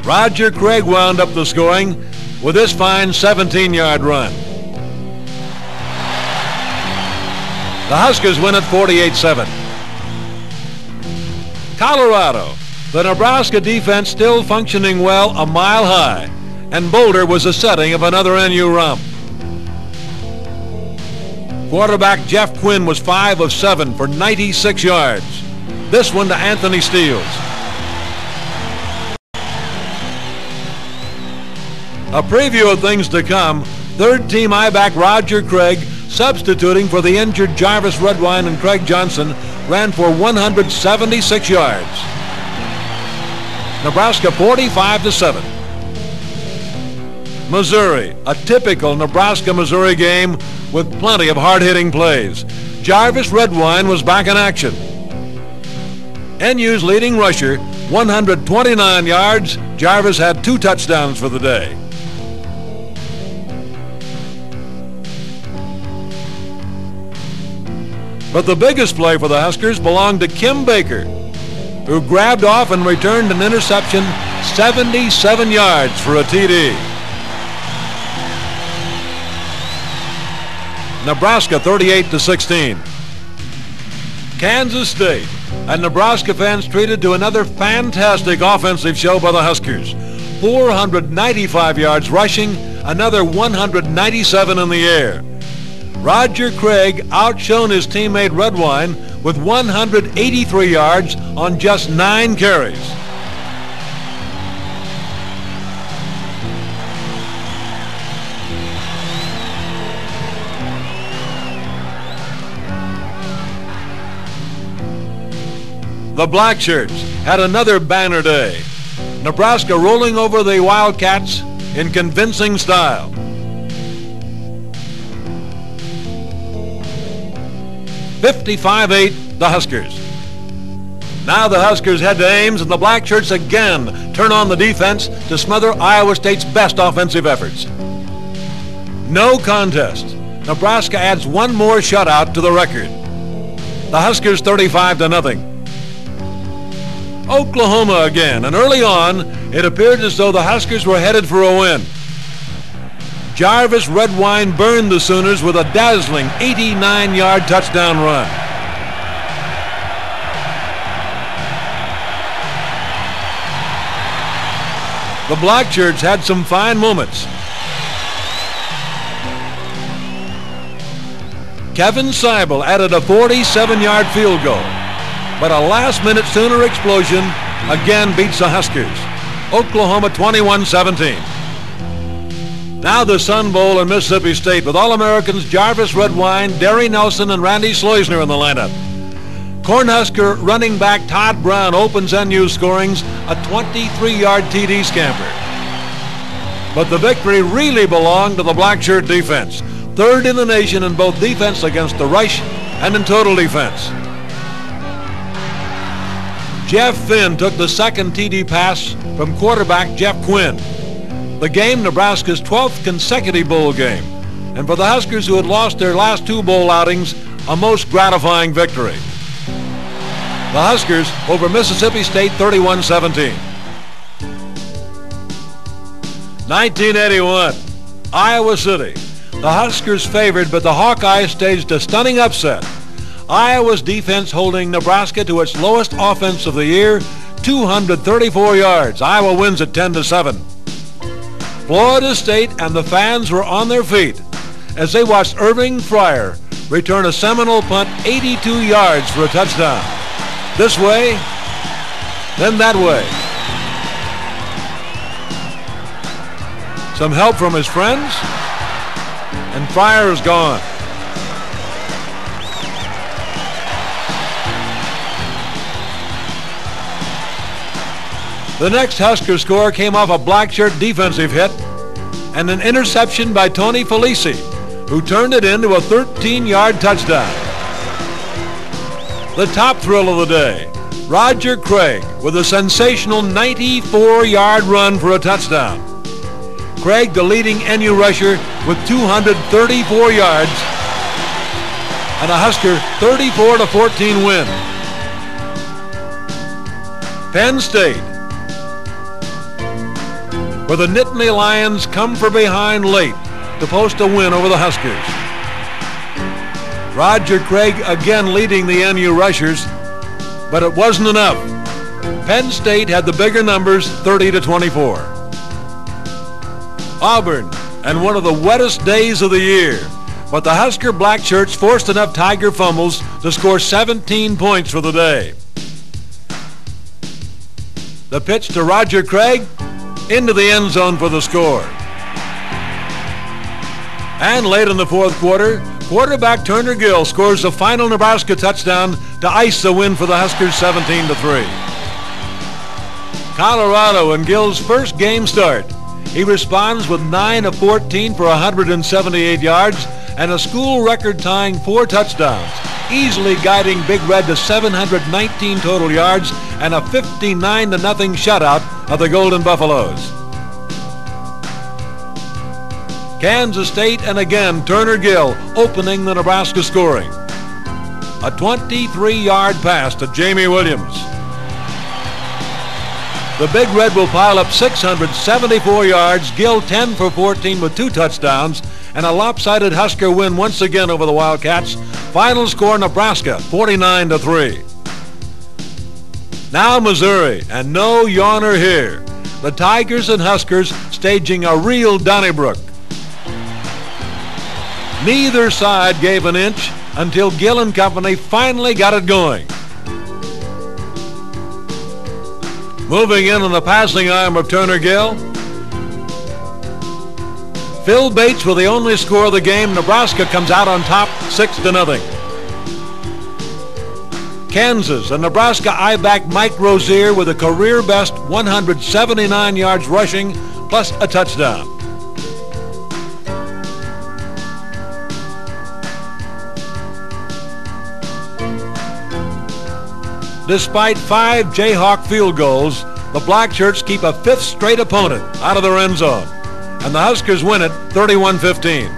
B: Roger Craig wound up the scoring with this fine 17-yard run. The Huskers win at 48-7. Colorado, the Nebraska defense still functioning well a mile high, and Boulder was the setting of another NU romp. Quarterback Jeff Quinn was 5 of 7 for 96 yards. This one to Anthony Steele. A preview of things to come, third-team I-back Roger Craig, substituting for the injured Jarvis Redwine and Craig Johnson, ran for 176 yards. Nebraska 45-7. Missouri, a typical Nebraska-Missouri game with plenty of hard-hitting plays. Jarvis Redwine was back in action. NU's leading rusher, 129 yards. Jarvis had 2 touchdowns for the day. But the biggest play for the Huskers belonged to Kim Baker, who grabbed off and returned an interception 77 yards for a TD. Nebraska 38-16. Kansas State, And Nebraska fans treated to another fantastic offensive show by the Huskers. 495 yards rushing, another 197 in the air. Roger Craig outshone his teammate Redwine with 183 yards on just 9 carries. The Blackshirts had another banner day. Nebraska rolling over the Wildcats in convincing style. 55-8, the Huskers. Now the Huskers head to Ames, and the Blackshirts again turn on the defense to smother Iowa State's best offensive efforts. No contest. Nebraska adds one more shutout to the record. The Huskers 35-0. Oklahoma again, and early on, it appeared as though the Huskers were headed for a win. Jarvis Redwine burned the Sooners with a dazzling 89-yard touchdown run. The Blackshirts had some fine moments. Kevin Seibel added a 47-yard field goal, but a last-minute Sooner explosion again beats the Huskers. Oklahoma 21-17. Now the Sun Bowl in Mississippi State with All-Americans Jarvis Redwine, Derry Nelson, and Randy Sloisner in the lineup. Cornhusker running back Todd Brown opens NU scorings, a 23-yard TD scamper. But the victory really belonged to the Blackshirt defense, third in the nation in both defense against the rush and in total defense. Jeff Finn took the second TD pass from quarterback Jeff Quinn. The game, Nebraska's 12th consecutive bowl game, and for the Huskers, who had lost their last 2 bowl outings, a most gratifying victory. The Huskers over Mississippi State 31-17. 1981, Iowa City. The Huskers favored, but the Hawkeyes staged a stunning upset. Iowa's defense holding Nebraska to its lowest offense of the year, 234 yards. Iowa wins at 10-7. Florida State and the fans were on their feet as they watched Irving Fryer return a seminal punt 82 yards for a touchdown. This way, then that way. Some help from his friends, and Fryer is gone. The next Husker score came off a Blackshirt defensive hit and an interception by Tony Felici, who turned it into a 13-yard touchdown. The top thrill of the day, Roger Craig with a sensational 94-yard run for a touchdown. Craig, the leading NU rusher, with 234 yards and a Husker 34-14 win. Penn State, where the Nittany Lions come from behind late to post a win over the Huskers. Roger Craig again leading the NU rushers, but it wasn't enough. Penn State had the bigger numbers, 30-24. Auburn, and one of the wettest days of the year, but the Husker Blackshirts forced enough Tiger fumbles to score 17 points for the day. The pitch to Roger Craig, into the end zone for the score. And late in the fourth quarter, quarterback Turner Gill scores the final Nebraska touchdown to ice the win for the Huskers 17-3. Colorado in Gill's first game start. He responds with 9 of 14 for 178 yards and a school record-tying 4 touchdowns, easily guiding Big Red to 719 total yards and a 59-0 shutout of the Golden Buffaloes. Kansas State, and again Turner Gill opening the Nebraska scoring. A 23-yard pass to Jamie Williams. The Big Red will pile up 674 yards, Gill 10 for 14 with 2 touchdowns, and a lopsided Husker win once again over the Wildcats. Final score, Nebraska 49-3. Now Missouri, and no yawner here. The Tigers and Huskers staging a real Donnybrook. Neither side gave an inch until Gill and company finally got it going. Moving in on the passing arm of Turner Gill. Phil Bates with the only score of the game. Nebraska comes out on top 6-0. Kansas and Nebraska eye back Mike Rozier with a career best 179 yards rushing plus a touchdown. Despite 5 Jayhawk field goals, the Blackshirts keep a 5th straight opponent out of their end zone, and the Huskers win it 31-15.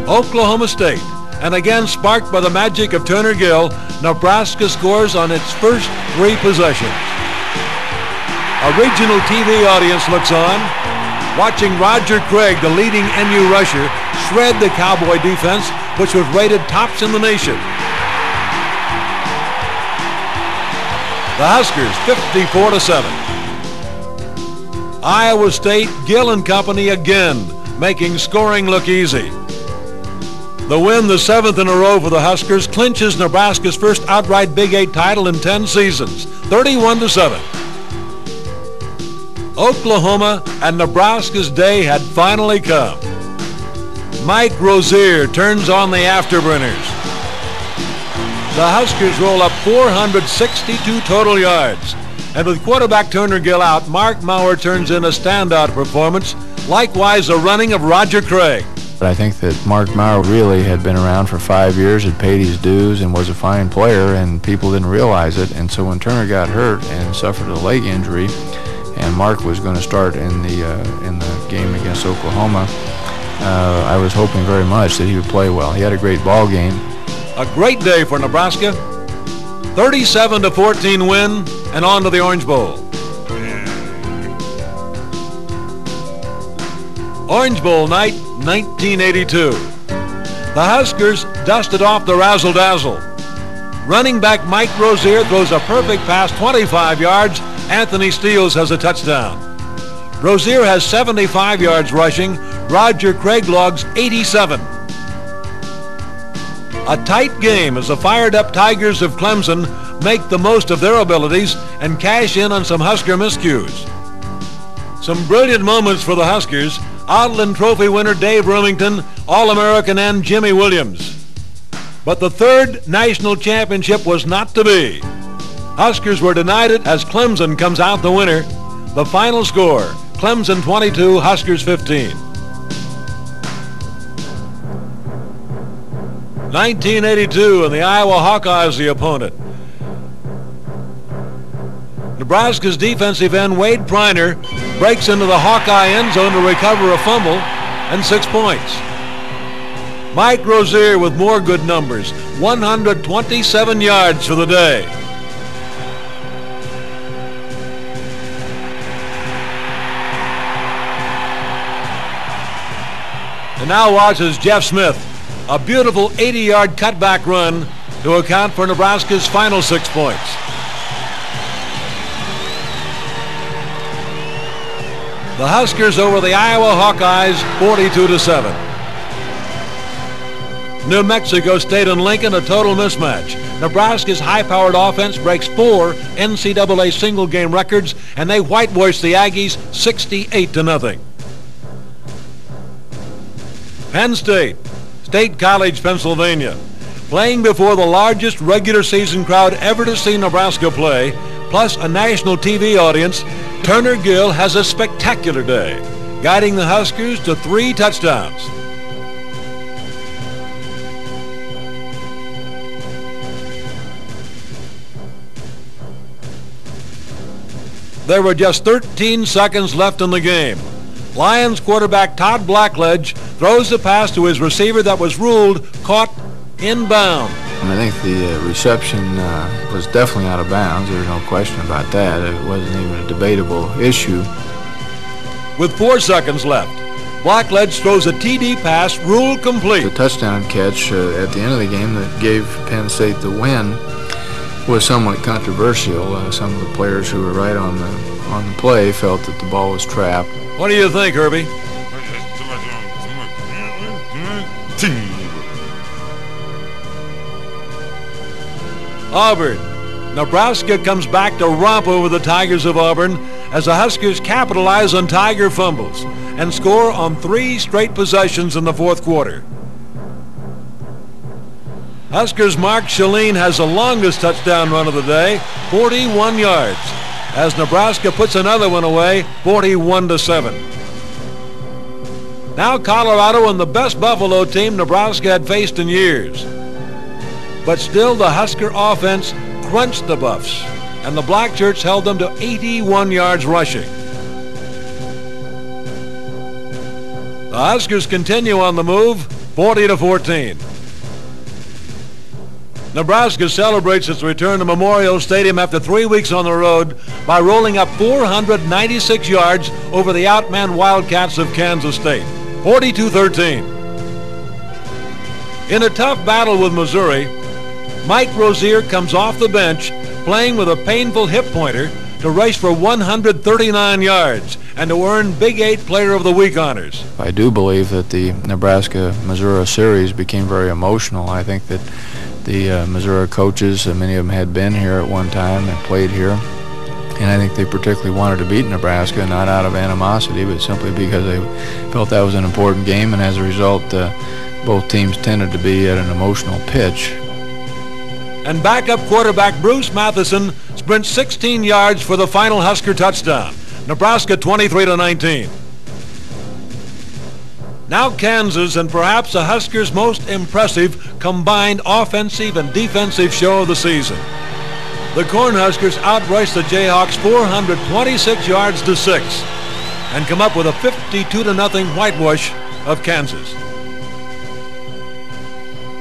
B: Oklahoma State, and again sparked by the magic of Turner Gill, Nebraska scores on its first 3 possessions. A regional TV audience looks on, watching Roger Craig, the leading NU rusher, shred the Cowboy defense, which was rated tops in the nation. The Huskers 54-7. Iowa State, Gill and company again making scoring look easy. The win, the 7th in a row for the Huskers, clinches Nebraska's first outright Big 8 title in 10 seasons, 31-7. Oklahoma and Nebraska's day had finally come. Mike Rozier turns on the afterburners. The Huskers roll up 462 total yards. And with quarterback Turner Gill out, Mark Maurer turns in a standout performance, likewise a running of Roger Craig.
A: But I think that Mark Maurer really had been around for 5 years, had paid his dues, and was a fine player, and people didn't realize it. And so when Turner got hurt and suffered a leg injury, and Mark was going to start in the game against Oklahoma, I was hoping very much that he would play well. He had a great ball game.
B: A great day for Nebraska. 37-14 win, and on to the Orange Bowl. Orange Bowl night, 1982. The Huskers dusted off the razzle-dazzle. Running back Mike Rozier throws a perfect pass, 25 yards. Anthony Steele has a touchdown. Rozier has 75 yards rushing. Roger Craig logs 87. A tight game as the fired-up Tigers of Clemson make the most of their abilities and cash in on some Husker miscues. Some brilliant moments for the Huskers. Outland Trophy winner Dave Remington, All-American end Jimmy Williams. But the 3rd national championship was not to be. Huskers were denied it as Clemson comes out the winner. The final score, Clemson 22, Huskers 15. 1982, and the Iowa Hawkeyes the opponent. Nebraska's defensive end Wade Priner breaks into the Hawkeye end zone to recover a fumble and 6 points. Mike Rozier with more good numbers, 127 yards for the day. And now watch as Jeff Smith, a beautiful 80-yard cutback run to account for Nebraska's final 6 points. The Huskers over the Iowa Hawkeyes 42-7. New Mexico State and Lincoln, a total mismatch. Nebraska's high-powered offense breaks 4 NCAA single-game records, and they whitewash the Aggies 68-0. Penn State, State College, Pennsylvania. Playing before the largest regular season crowd ever to see Nebraska play, plus a national TV audience, Turner Gill has a spectacular day, guiding the Huskers to 3 touchdowns. There were just 13 seconds left in the game. Lions quarterback Todd Blackledge throws the pass to his receiver that was ruled caught inbound.
A: I think the reception was definitely out of bounds. There's no question about that. It wasn't even a debatable issue.
B: With 4 seconds left, Blackledge throws a TD pass, ruled complete.
A: The touchdown catch at the end of the game that gave Penn State the win. was somewhat controversial. Some of the players who were right on the play felt that the ball was trapped.
B: What do you think, Herbie? Auburn. Nebraska comes back to romp over the Tigers of Auburn as the Huskers capitalize on Tiger fumbles and score on 3 straight possessions in the fourth quarter. Huskers' Mark Shaleen has the longest touchdown run of the day, 41 yards, as Nebraska puts another one away, 41-7. Now Colorado and the best Buffalo team Nebraska had faced in years. But still the Husker offense crunched the Buffs, and the Blackshirts held them to 81 yards rushing. The Huskers continue on the move, 40-14. Nebraska celebrates its return to Memorial Stadium after 3 weeks on the road by rolling up 496 yards over the outmanned Wildcats of Kansas State, 42-13. In a tough battle with Missouri, Mike Rozier comes off the bench playing with a painful hip pointer to race for 139 yards and to earn Big 8 Player of the Week honors.
A: I do believe that the Nebraska-Missouri series became very emotional. I think that the Missouri coaches, many of them had been here at one time and played here, and I think they particularly wanted to beat Nebraska, not out of animosity, but simply because they felt that was an important game, and as a result, both teams tended to be at an emotional pitch.
B: And backup quarterback Bruce Matheson sprints 16 yards for the final Husker touchdown. Nebraska 23-19. Now Kansas, and perhaps the Huskers' most impressive combined offensive and defensive show of the season. The Cornhuskers outrush the Jayhawks 426 yards to 6 and come up with a 52-0 whitewash of Kansas.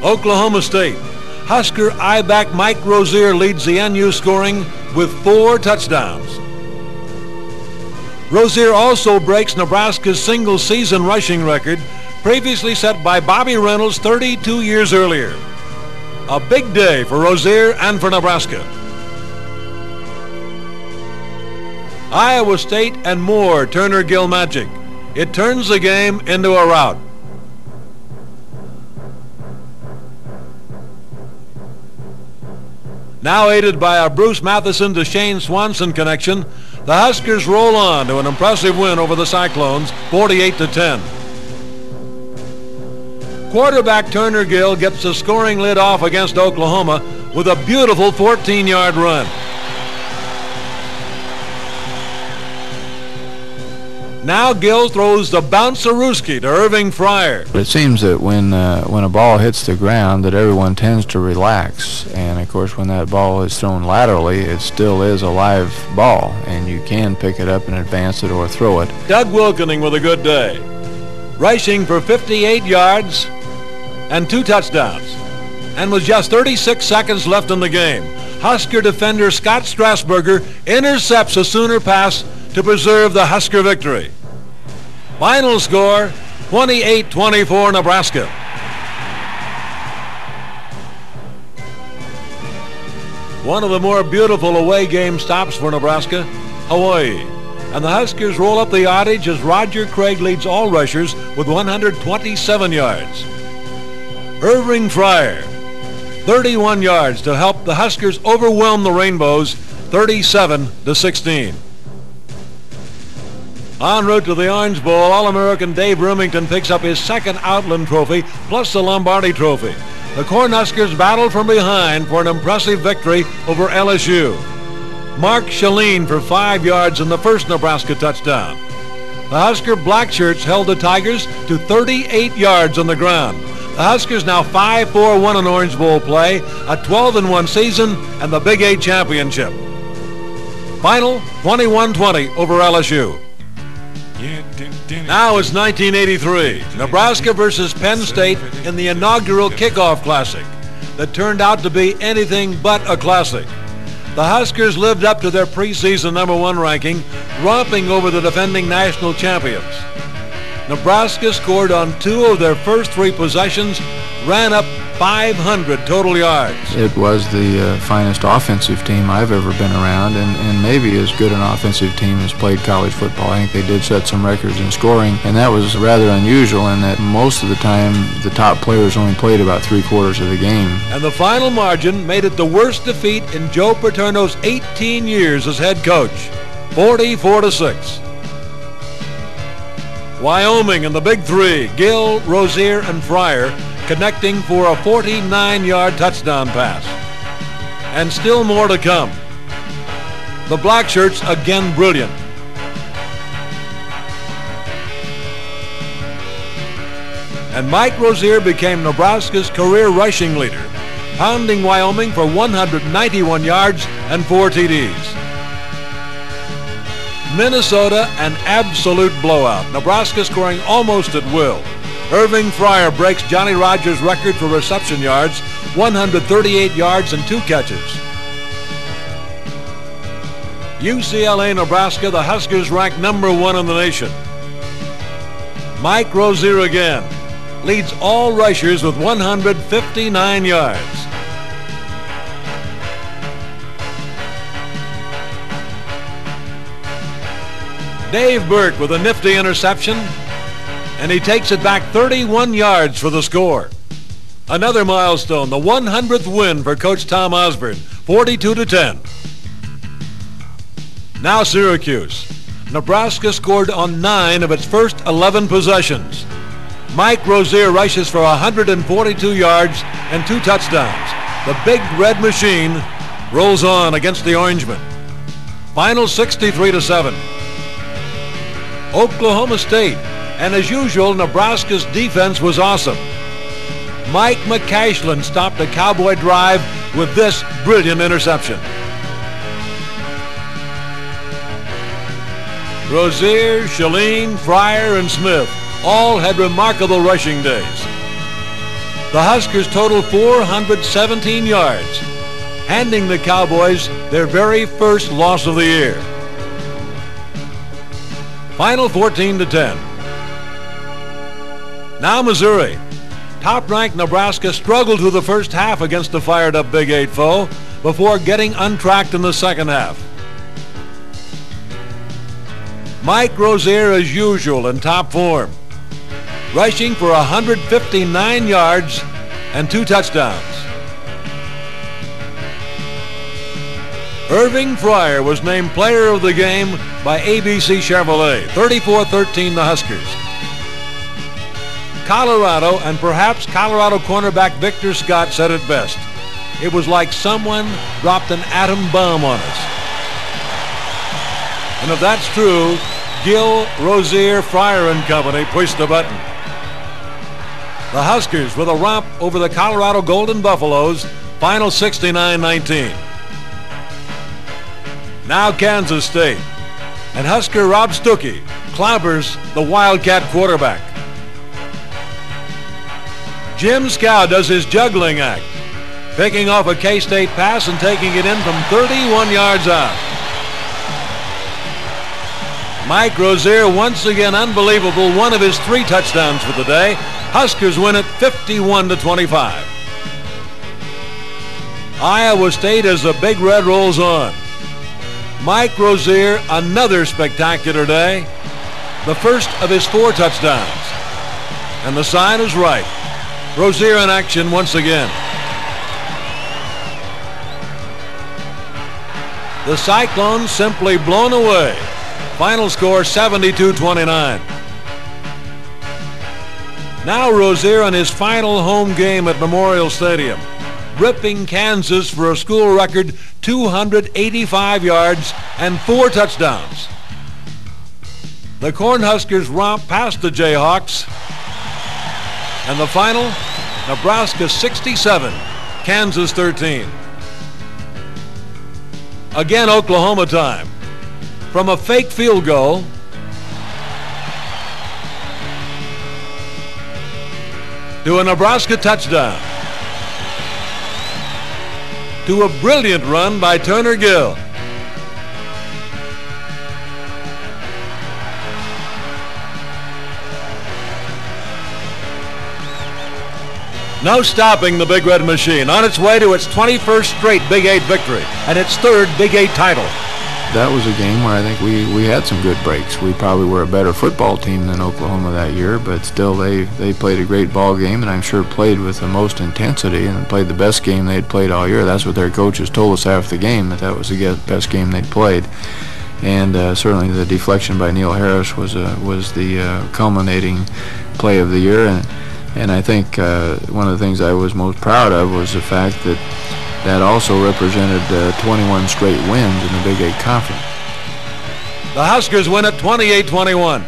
B: Oklahoma State. Husker I-back Mike Rozier leads the NU scoring with 4 touchdowns. Rozier also breaks Nebraska's single-season rushing record, previously set by Bobby Reynolds 32 years earlier. A big day for Rozier and for Nebraska. Iowa State and more Turner Gill magic. It turns the game into a rout. Now aided by a Bruce Matheson to Shane Swanson connection, the Huskers roll on to an impressive win over the Cyclones, 48-10. Quarterback Turner Gill gets the scoring lid off against Oklahoma with a beautiful 14-yard run. Now Gill throws the bouncerooski to Irving Fryer.
A: It seems that when a ball hits the ground that everyone tends to relax, and of course when that ball is thrown laterally it still is a live ball and you can pick it up and advance it or throw it.
B: Doug Wilkening with a good day, rushing for 58 yards and 2 touchdowns, and with just 36 seconds left in the game, Husker defender Scott Strasburger intercepts a Sooner pass to preserve the Husker victory. Final score, 28-24 Nebraska. One of the more beautiful away game stops for Nebraska, Hawaii. And the Huskers roll up the yardage as Roger Craig leads all rushers with 127 yards. Irving Fryer, 31 yards to help the Huskers overwhelm the Rainbows, 37-16. En route to the Orange Bowl, All-American Dave Remington picks up his second Outland Trophy plus the Lombardi Trophy. The Cornhuskers battle from behind for an impressive victory over LSU. Mark Shaleen for 5 yards in the first Nebraska touchdown. The Husker Blackshirts held the Tigers to 38 yards on the ground. The Huskers now 5-4-1 in Orange Bowl play, a 12-1 season, and the Big 8 championship. Final 21-20 over LSU. Now it's 1983, Nebraska versus Penn State in the inaugural Kickoff Classic that turned out to be anything but a classic. The Huskers lived up to their preseason #1 ranking, romping over the defending national champions. Nebraska scored on 2 of their first 3 possessions, ran up 500 total yards.
A: It was the finest offensive team I've ever been around, and maybe as good an offensive team as played college football. I think they did set some records in scoring, and that was rather unusual in that most of the time the top players only played about 3/4 of the game.
B: And the final margin made it the worst defeat in Joe Paterno's 18 years as head coach, 44-6. Wyoming and the Big Three, Gill, Rozier, and Fryer, connecting for a 49-yard touchdown pass. And still more to come. The Blackshirts again brilliant. And Mike Rozier became Nebraska's career rushing leader, pounding Wyoming for 191 yards and 4 TDs. Minnesota, an absolute blowout. Nebraska scoring almost at will. Irving Fryer breaks Johnny Rodgers' record for reception yards, 138 yards and 2 catches. UCLA, Nebraska, the Huskers ranked #1 in the nation. Mike Rozier again leads all rushers with 159 yards. Dave Burke with a nifty interception, and he takes it back 31 yards for the score. Another milestone, the 100th win for Coach Tom Osborne, 42-10. Now Syracuse. Nebraska scored on 9 of its first 11 possessions. Mike Rozier rushes for 142 yards and 2 touchdowns. The Big Red Machine rolls on against the Orangemen. Final 63-7. Oklahoma State, and as usual, Nebraska's defense was awesome. Mike McCashlin stopped a Cowboy drive with this brilliant interception. Rozier, Shaleen, Fryer, and Smith all had remarkable rushing days. The Huskers totaled 417 yards, handing the Cowboys their very first loss of the year. Final 14-10. Now Missouri. Top-ranked Nebraska struggled through the first half against the fired-up Big 8 foe before getting untracked in the second half. Mike Rozier, as usual, in top form, rushing for 159 yards and 2 touchdowns. Irving Fryer was named player of the game by ABC Chevrolet, 34-13 the Huskers. Colorado, and perhaps Colorado cornerback Victor Scott, said it best. It was like someone dropped an atom bomb on us. And if that's true, Gill, Rozier, Fryer and company pushed the button. The Huskers with a romp over the Colorado Golden Buffaloes, final 69-19. Now Kansas State, and Husker Rob Stuckey clobbers the Wildcat quarterback. Jim Scow does his juggling act, picking off a K-State pass and taking it in from 31 yards out. Mike Rozier, once again unbelievable, one of his 3 touchdowns for the day. Huskers win it 51-25. Iowa State as the Big Red rolls on. Mike Rozier, another spectacular day, the first of his 4 touchdowns. And the sign is right. Rozier in action once again. The Cyclones simply blown away. Final score 72-29. Now Rozier on his final home game at Memorial Stadium, ripping Kansas for a school record 285 yards and 4 touchdowns. The Cornhuskers romp past the Jayhawks, and the final, Nebraska 67, Kansas 13. Again Oklahoma time. From a fake field goal to a Nebraska touchdown to a brilliant run by Turner Gill. No stopping the Big Red Machine on its way to its 21st straight Big 8 victory and its 3rd Big 8 title.
A: That was a game where I think we had some good breaks. We probably were a better football team than Oklahoma that year, but still they played a great ball game, and I'm sure played with the most intensity and played the best game they'd played all year. That's what their coaches told us after the game, that was the best game they'd played. And certainly the deflection by Neil Harris was the culminating play of the year. And I think one of the things I was most proud of was the fact that also represented 21 straight wins in the Big 8 Conference.
B: The Huskers win at 28-21.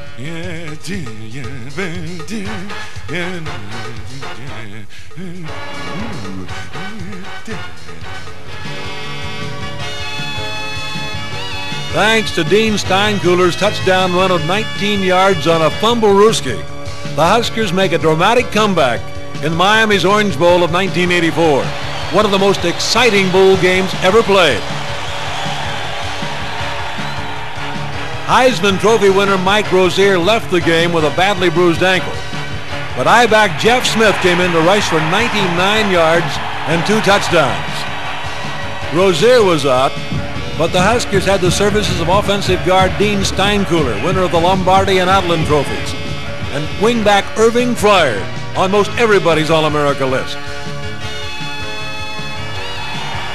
B: Thanks to Dean Steinkühler's touchdown run of 19 yards on a fumble-rooski, the Huskers make a dramatic comeback in Miami's Orange Bowl of 1984, one of the most exciting bowl games ever played. Heisman Trophy winner Mike Rozier left the game with a badly bruised ankle, but I-back Jeff Smith came in to rush for 99 yards and 2 touchdowns. Rozier was out, but the Huskers had the services of offensive guard Dean Steinkühler, winner of the Lombardi and Outland trophies, and wingback Irving Fryer on most everybody's All-America list.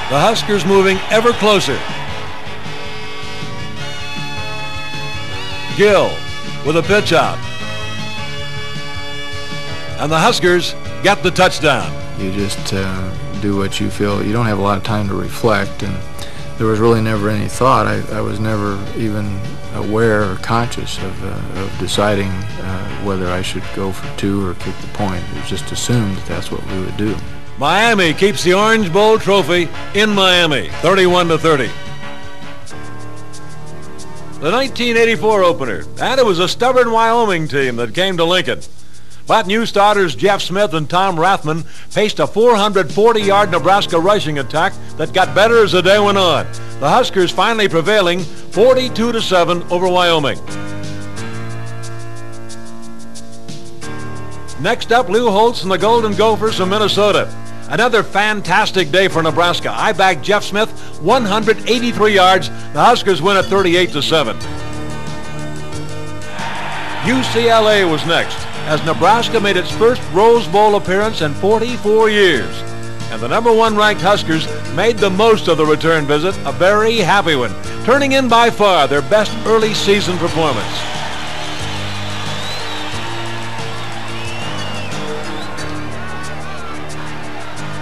B: The Huskers moving ever closer. Gill with a pitch out. And the Huskers get the touchdown.
A: You just do what you feel. You don't have a lot of time to reflect, and there was really never any thought. I was never even aware or conscious of deciding whether I should go for 2 or kick the point. It was just assumed that that's what we would do.
B: Miami keeps the Orange Bowl trophy in Miami, 31-30. The 1984 opener, and it was a stubborn Wyoming team that came to Lincoln. But new starters Jeff Smith and Tom Rathman faced a 440-yard Nebraska rushing attack that got better as the day went on. The Huskers finally prevailing 42-7 over Wyoming. Next up, Lou Holtz and the Golden Gophers from Minnesota. Another fantastic day for Nebraska. I-back Jeff Smith, 183 yards. The Huskers win at 38-7. UCLA was next, as Nebraska made its first Rose Bowl appearance in 44 years. And the #1 ranked Huskers made the most of the return visit, a very happy one, turning in by far their best early season performance.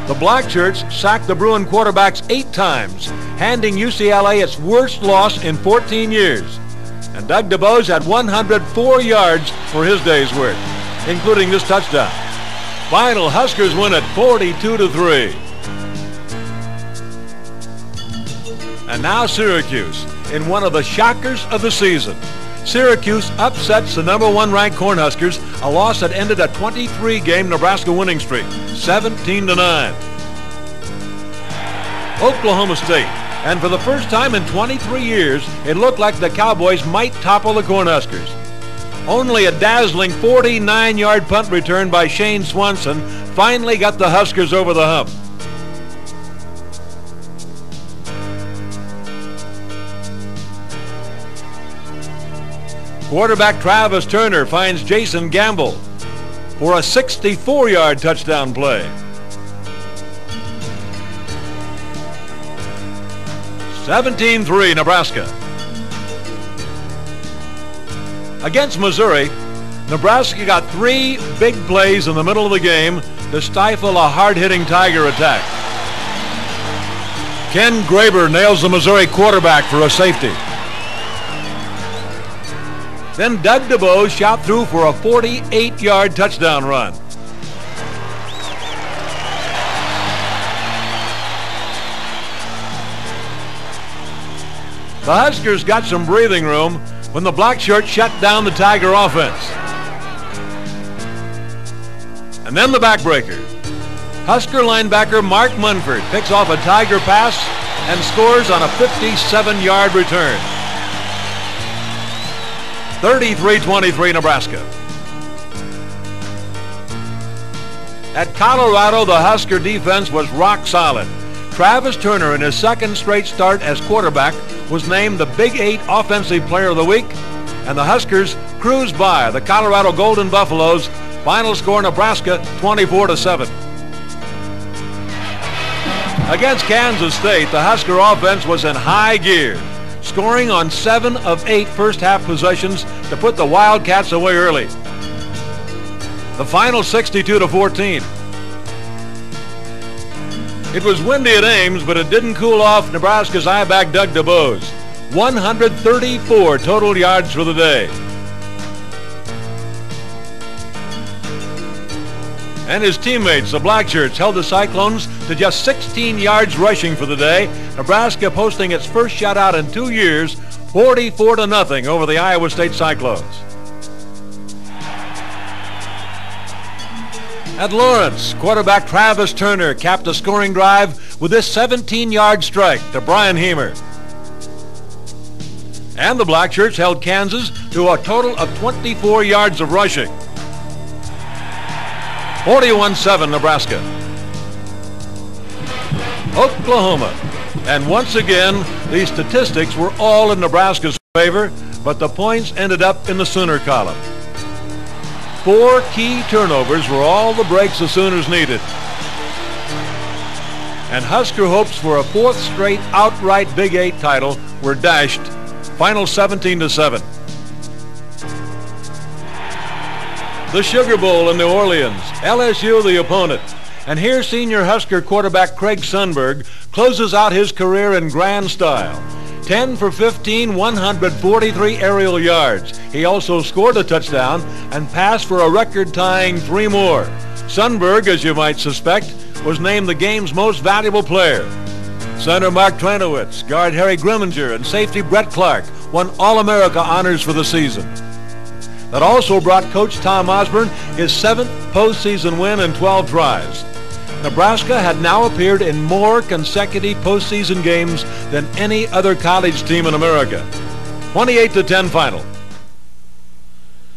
B: The Blackshirts sacked the Bruin quarterbacks 8 times, handing UCLA its worst loss in 14 years. And Doug DeBose had 104 yards for his day's work, including this touchdown. Final, Huskers win at 42-3. And now Syracuse, in one of the shockers of the season. Syracuse upsets the #1 ranked Cornhuskers, a loss that ended a 23-game Nebraska winning streak, 17-9. Oklahoma State, and for the first time in 23 years, it looked like the Cowboys might topple the Cornhuskers. Only a dazzling 49-yard punt return by Shane Swanson finally got the Huskers over the hump. Quarterback Travis Turner finds Jason Gamble for a 64-yard touchdown play. 17-3 Nebraska. Against Missouri, Nebraska got 3 big plays in the middle of the game to stifle a hard-hitting Tiger attack. Ken Graber nails the Missouri quarterback for a safety. Then Doug DeBose shot through for a 48-yard touchdown run. The Huskers got some breathing room when the Blackshirts shut down the Tiger offense. And then the backbreaker. Husker linebacker Mark Munford picks off a Tiger pass and scores on a 57-yard return. 33-23 Nebraska. At Colorado, the Husker defense was rock solid. Travis Turner, in his second straight start as quarterback, was named the Big 8 Offensive Player of the Week, and the Huskers cruised by the Colorado Golden Buffaloes. Final score, Nebraska 24-7. Against Kansas State, the Husker offense was in high gear, scoring on 7 of 8 first-half possessions to put the Wildcats away early. The final 62-14. It was windy at Ames, but it didn't cool off Nebraska's I-back Doug DeBose. 134 total yards for the day. And his teammates, the Blackshirts, held the Cyclones to just 16 yards rushing for the day. Nebraska posting its first shutout in 2 years, 44-0 over the Iowa State Cyclones. At Lawrence, quarterback Travis Turner capped a scoring drive with this 17-yard strike to Brian Heemer. And the Blackshirts held Kansas to a total of 24 yards of rushing. 41-7 Nebraska. Oklahoma. And once again, these statistics were all in Nebraska's favor, but the points ended up in the Sooner column. 4 key turnovers were all the breaks the Sooners needed. And Husker hopes for a 4th straight outright Big 8 title were dashed. Final 17-7. The Sugar Bowl in New Orleans, LSU the opponent. And here senior Husker quarterback Craig Sundberg closes out his career in grand style. 10 for 15, 143 aerial yards. He also scored a touchdown and passed for a record-tying 3 more. Sundberg, as you might suspect, was named the game's most valuable player. Center Mark Tranowitz, guard Harry Grimminger, and safety Brett Clark won All-America honors for the season. That also brought Coach Tom Osborne his 7th postseason win in 12 tries. Nebraska had now appeared in more consecutive postseason games than any other college team in America. 28-10 final.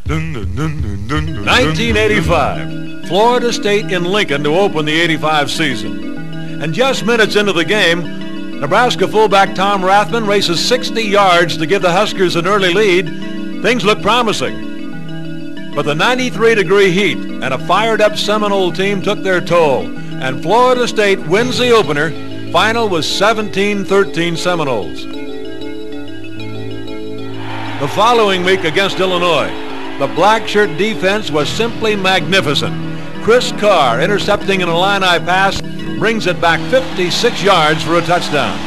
B: 1985, Florida State in Lincoln to open the '85 season. And just minutes into the game, Nebraska fullback Tom Rathman races 60 yards to give the Huskers an early lead. Things look promising. But the 93-degree heat and a fired-up Seminole team took their toll, and Florida State wins the opener. Final was 17-13 Seminoles. The following week against Illinois, the Blackshirt defense was simply magnificent. Chris Carr, intercepting an Illini pass, brings it back 56 yards for a touchdown.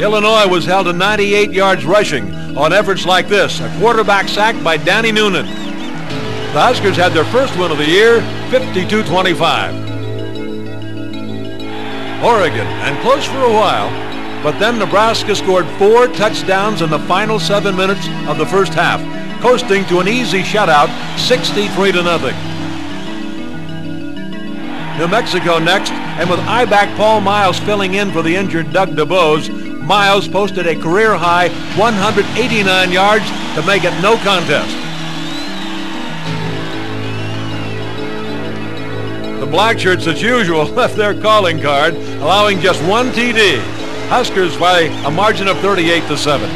B: Illinois was held to 98 yards rushing on efforts like this, a quarterback sack by Danny Noonan. The Huskers had their first win of the year, 52-25. Oregon, and close for a while, but then Nebraska scored 4 touchdowns in the final 7 minutes of the first half, coasting to an easy shutout, 63-0. New Mexico next, and with I-back Paul Miles filling in for the injured Doug DeBose, Miles posted a career-high 189 yards to make it no contest. The Blackshirts, as usual, left their calling card, allowing just 1 TD. Huskers by a margin of 38-7.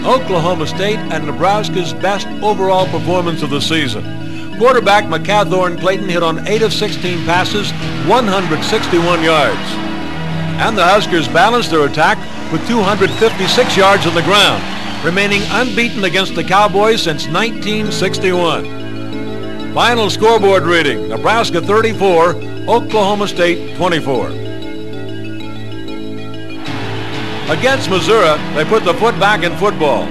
B: Oklahoma State and Nebraska's best overall performance of the season. Quarterback McCathorn Clayton hit on 8 of 16 passes, 161 yards. And the Huskers balanced their attack with 256 yards on the ground, remaining unbeaten against the Cowboys since 1961. Final scoreboard reading, Nebraska 34, Oklahoma State 24. Against Missouri, they put the foot back in football.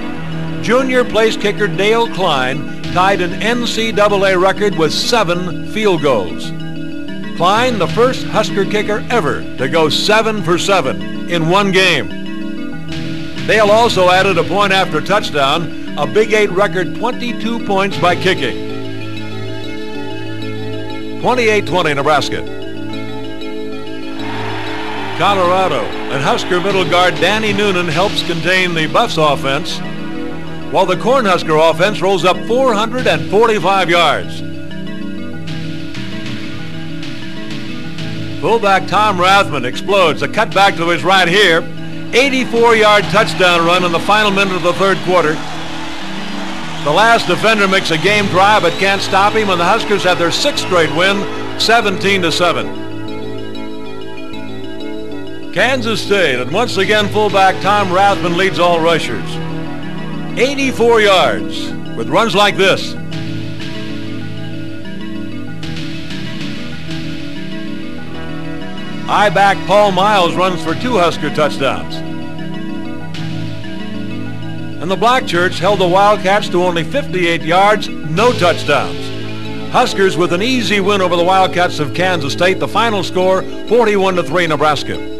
B: Junior place kicker Dale Klein tied an NCAA record with 7 field goals. Klein, the first Husker kicker ever to go 7 for 7 in one game. Dale also added a point after touchdown, a Big 8 record 22 points by kicking. 28-20 Nebraska. Colorado, and Husker middle guard Danny Noonan helps contain the Buffs offense. while the Cornhusker offense rolls up 445 yards. Fullback Tom Rathman explodes. A cutback to his right here. 84-yard touchdown run in the final minute of the third quarter. The last defender makes a game drive but can't stop him, and the Huskers have their sixth straight win, 17-7. Kansas State, and once again fullback Tom Rathman leads all rushers. 84 yards with runs like this. I-back Paul Miles runs for 2 Husker touchdowns. And the Blackshirts held the Wildcats to only 58 yards, no touchdowns. Huskers with an easy win over the Wildcats of Kansas State. The final score, 41-3 Nebraska.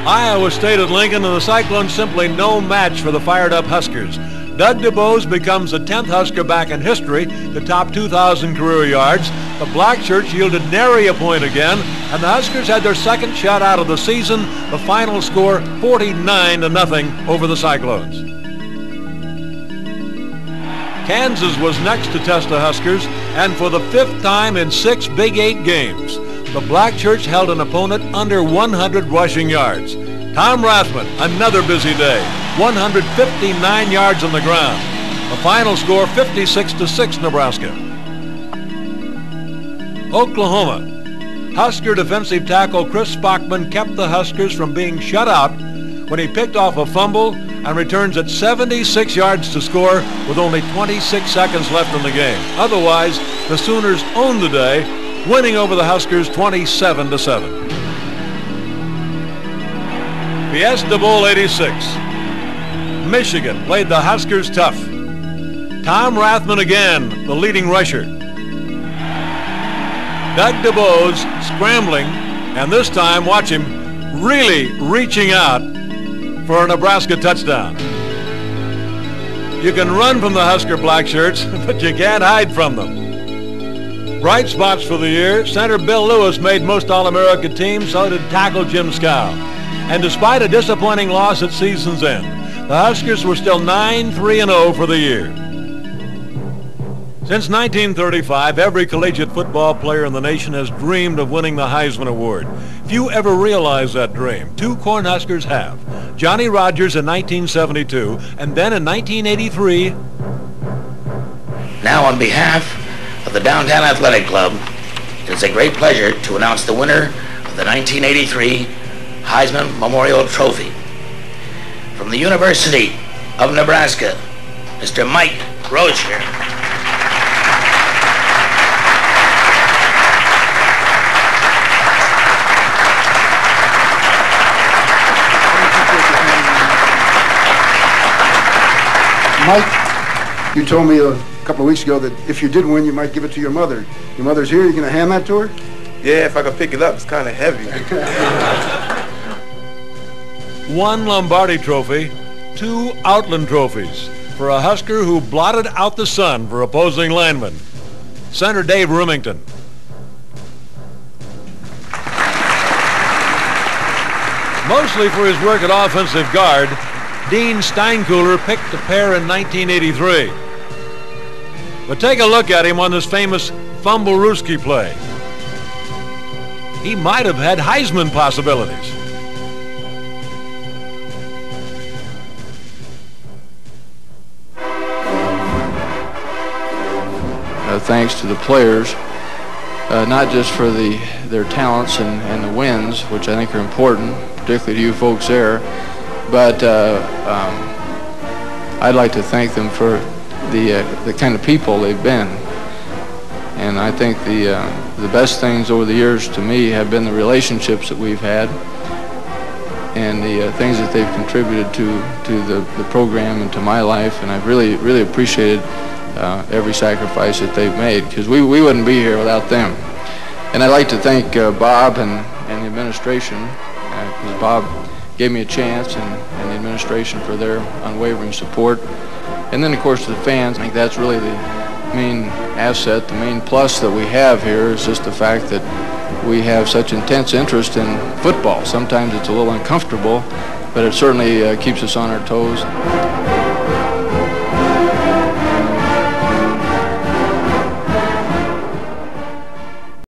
B: Iowa State at Lincoln, and the Cyclones simply no match for the fired-up Huskers. Doug DuBose becomes the 10th Husker back in history to top 2,000 career yards. The Blackshirts yielded nary a point again, and the Huskers had their second shutout of the season. The final score, 49-0 over the Cyclones. Kansas was next to test the Huskers, and for the 5th time in 6 Big 8 games, the Blackshirts held an opponent under 100 rushing yards. Tom Rathman, another busy day, 159 yards on the ground. The final score, 56-6 Nebraska. Oklahoma. Husker defensive tackle Chris Spockman kept the Huskers from being shut out when he picked off a fumble and returns at 76 yards to score with only 26 seconds left in the game. Otherwise, the Sooners owned the day, winning over the Huskers 27-7. Fiesta Bowl 86. Michigan played the Huskers tough. Tom Rathman again, the leading rusher. Doug DuBose scrambling, and this time, watch him, really reaching out for a Nebraska touchdown. You can run from the Husker Blackshirts, but you can't hide from them. Bright spots for the year. Center Bill Lewis made most All-American teams, so did tackle Jim Scow. And despite a disappointing loss at season's end, the Huskers were still 9-3-0 for the year. Since 1935, every collegiate football player in the nation has dreamed of winning the Heisman Award. Few ever realize that dream. 2 Cornhuskers have. Johnny Rodgers in 1972, and then in 1983.
C: Now, on behalf of the Downtown Athletic Club, it is a great pleasure to announce the winner of the 1983 Heisman Memorial Trophy. From the University of Nebraska, Mr. Mike Rozier.
D: Mike, you told me a couple of weeks ago that if you did win, you might give it to your mother. Your mother's here. You gonna hand that to her?
E: Yeah, if I could pick it up. It's kind of heavy.
B: 1 Lombardi Trophy, 2 Outland Trophies for a Husker who blotted out the sun for opposing linemen. Center Dave Remington. Mostly for his work at offensive guard, Dean Steinkuhler picked the pair in 1983. But take a look at him on this famous Fumble-Rooski play. He might have had Heisman possibilities.
A: Thanks to the players, not just for their talents and the wins, which I think are important, particularly to you folks there, but I'd like to thank them for the kind of people they've been. And I think the best things over the years to me have been the relationships that we've had and the things that they've contributed to the program and to my life. And I've really appreciated every sacrifice that they've made, because we wouldn't be here without them. And I'd like to thank Bob and the administration, because Bob gave me a chance, and the administration for their unwavering support. And then, of course, to the fans. I think that's really the main asset, the main plus that we have here is just the fact that we have such intense interest in football. Sometimes it's a little uncomfortable, but it certainly keeps us on our toes.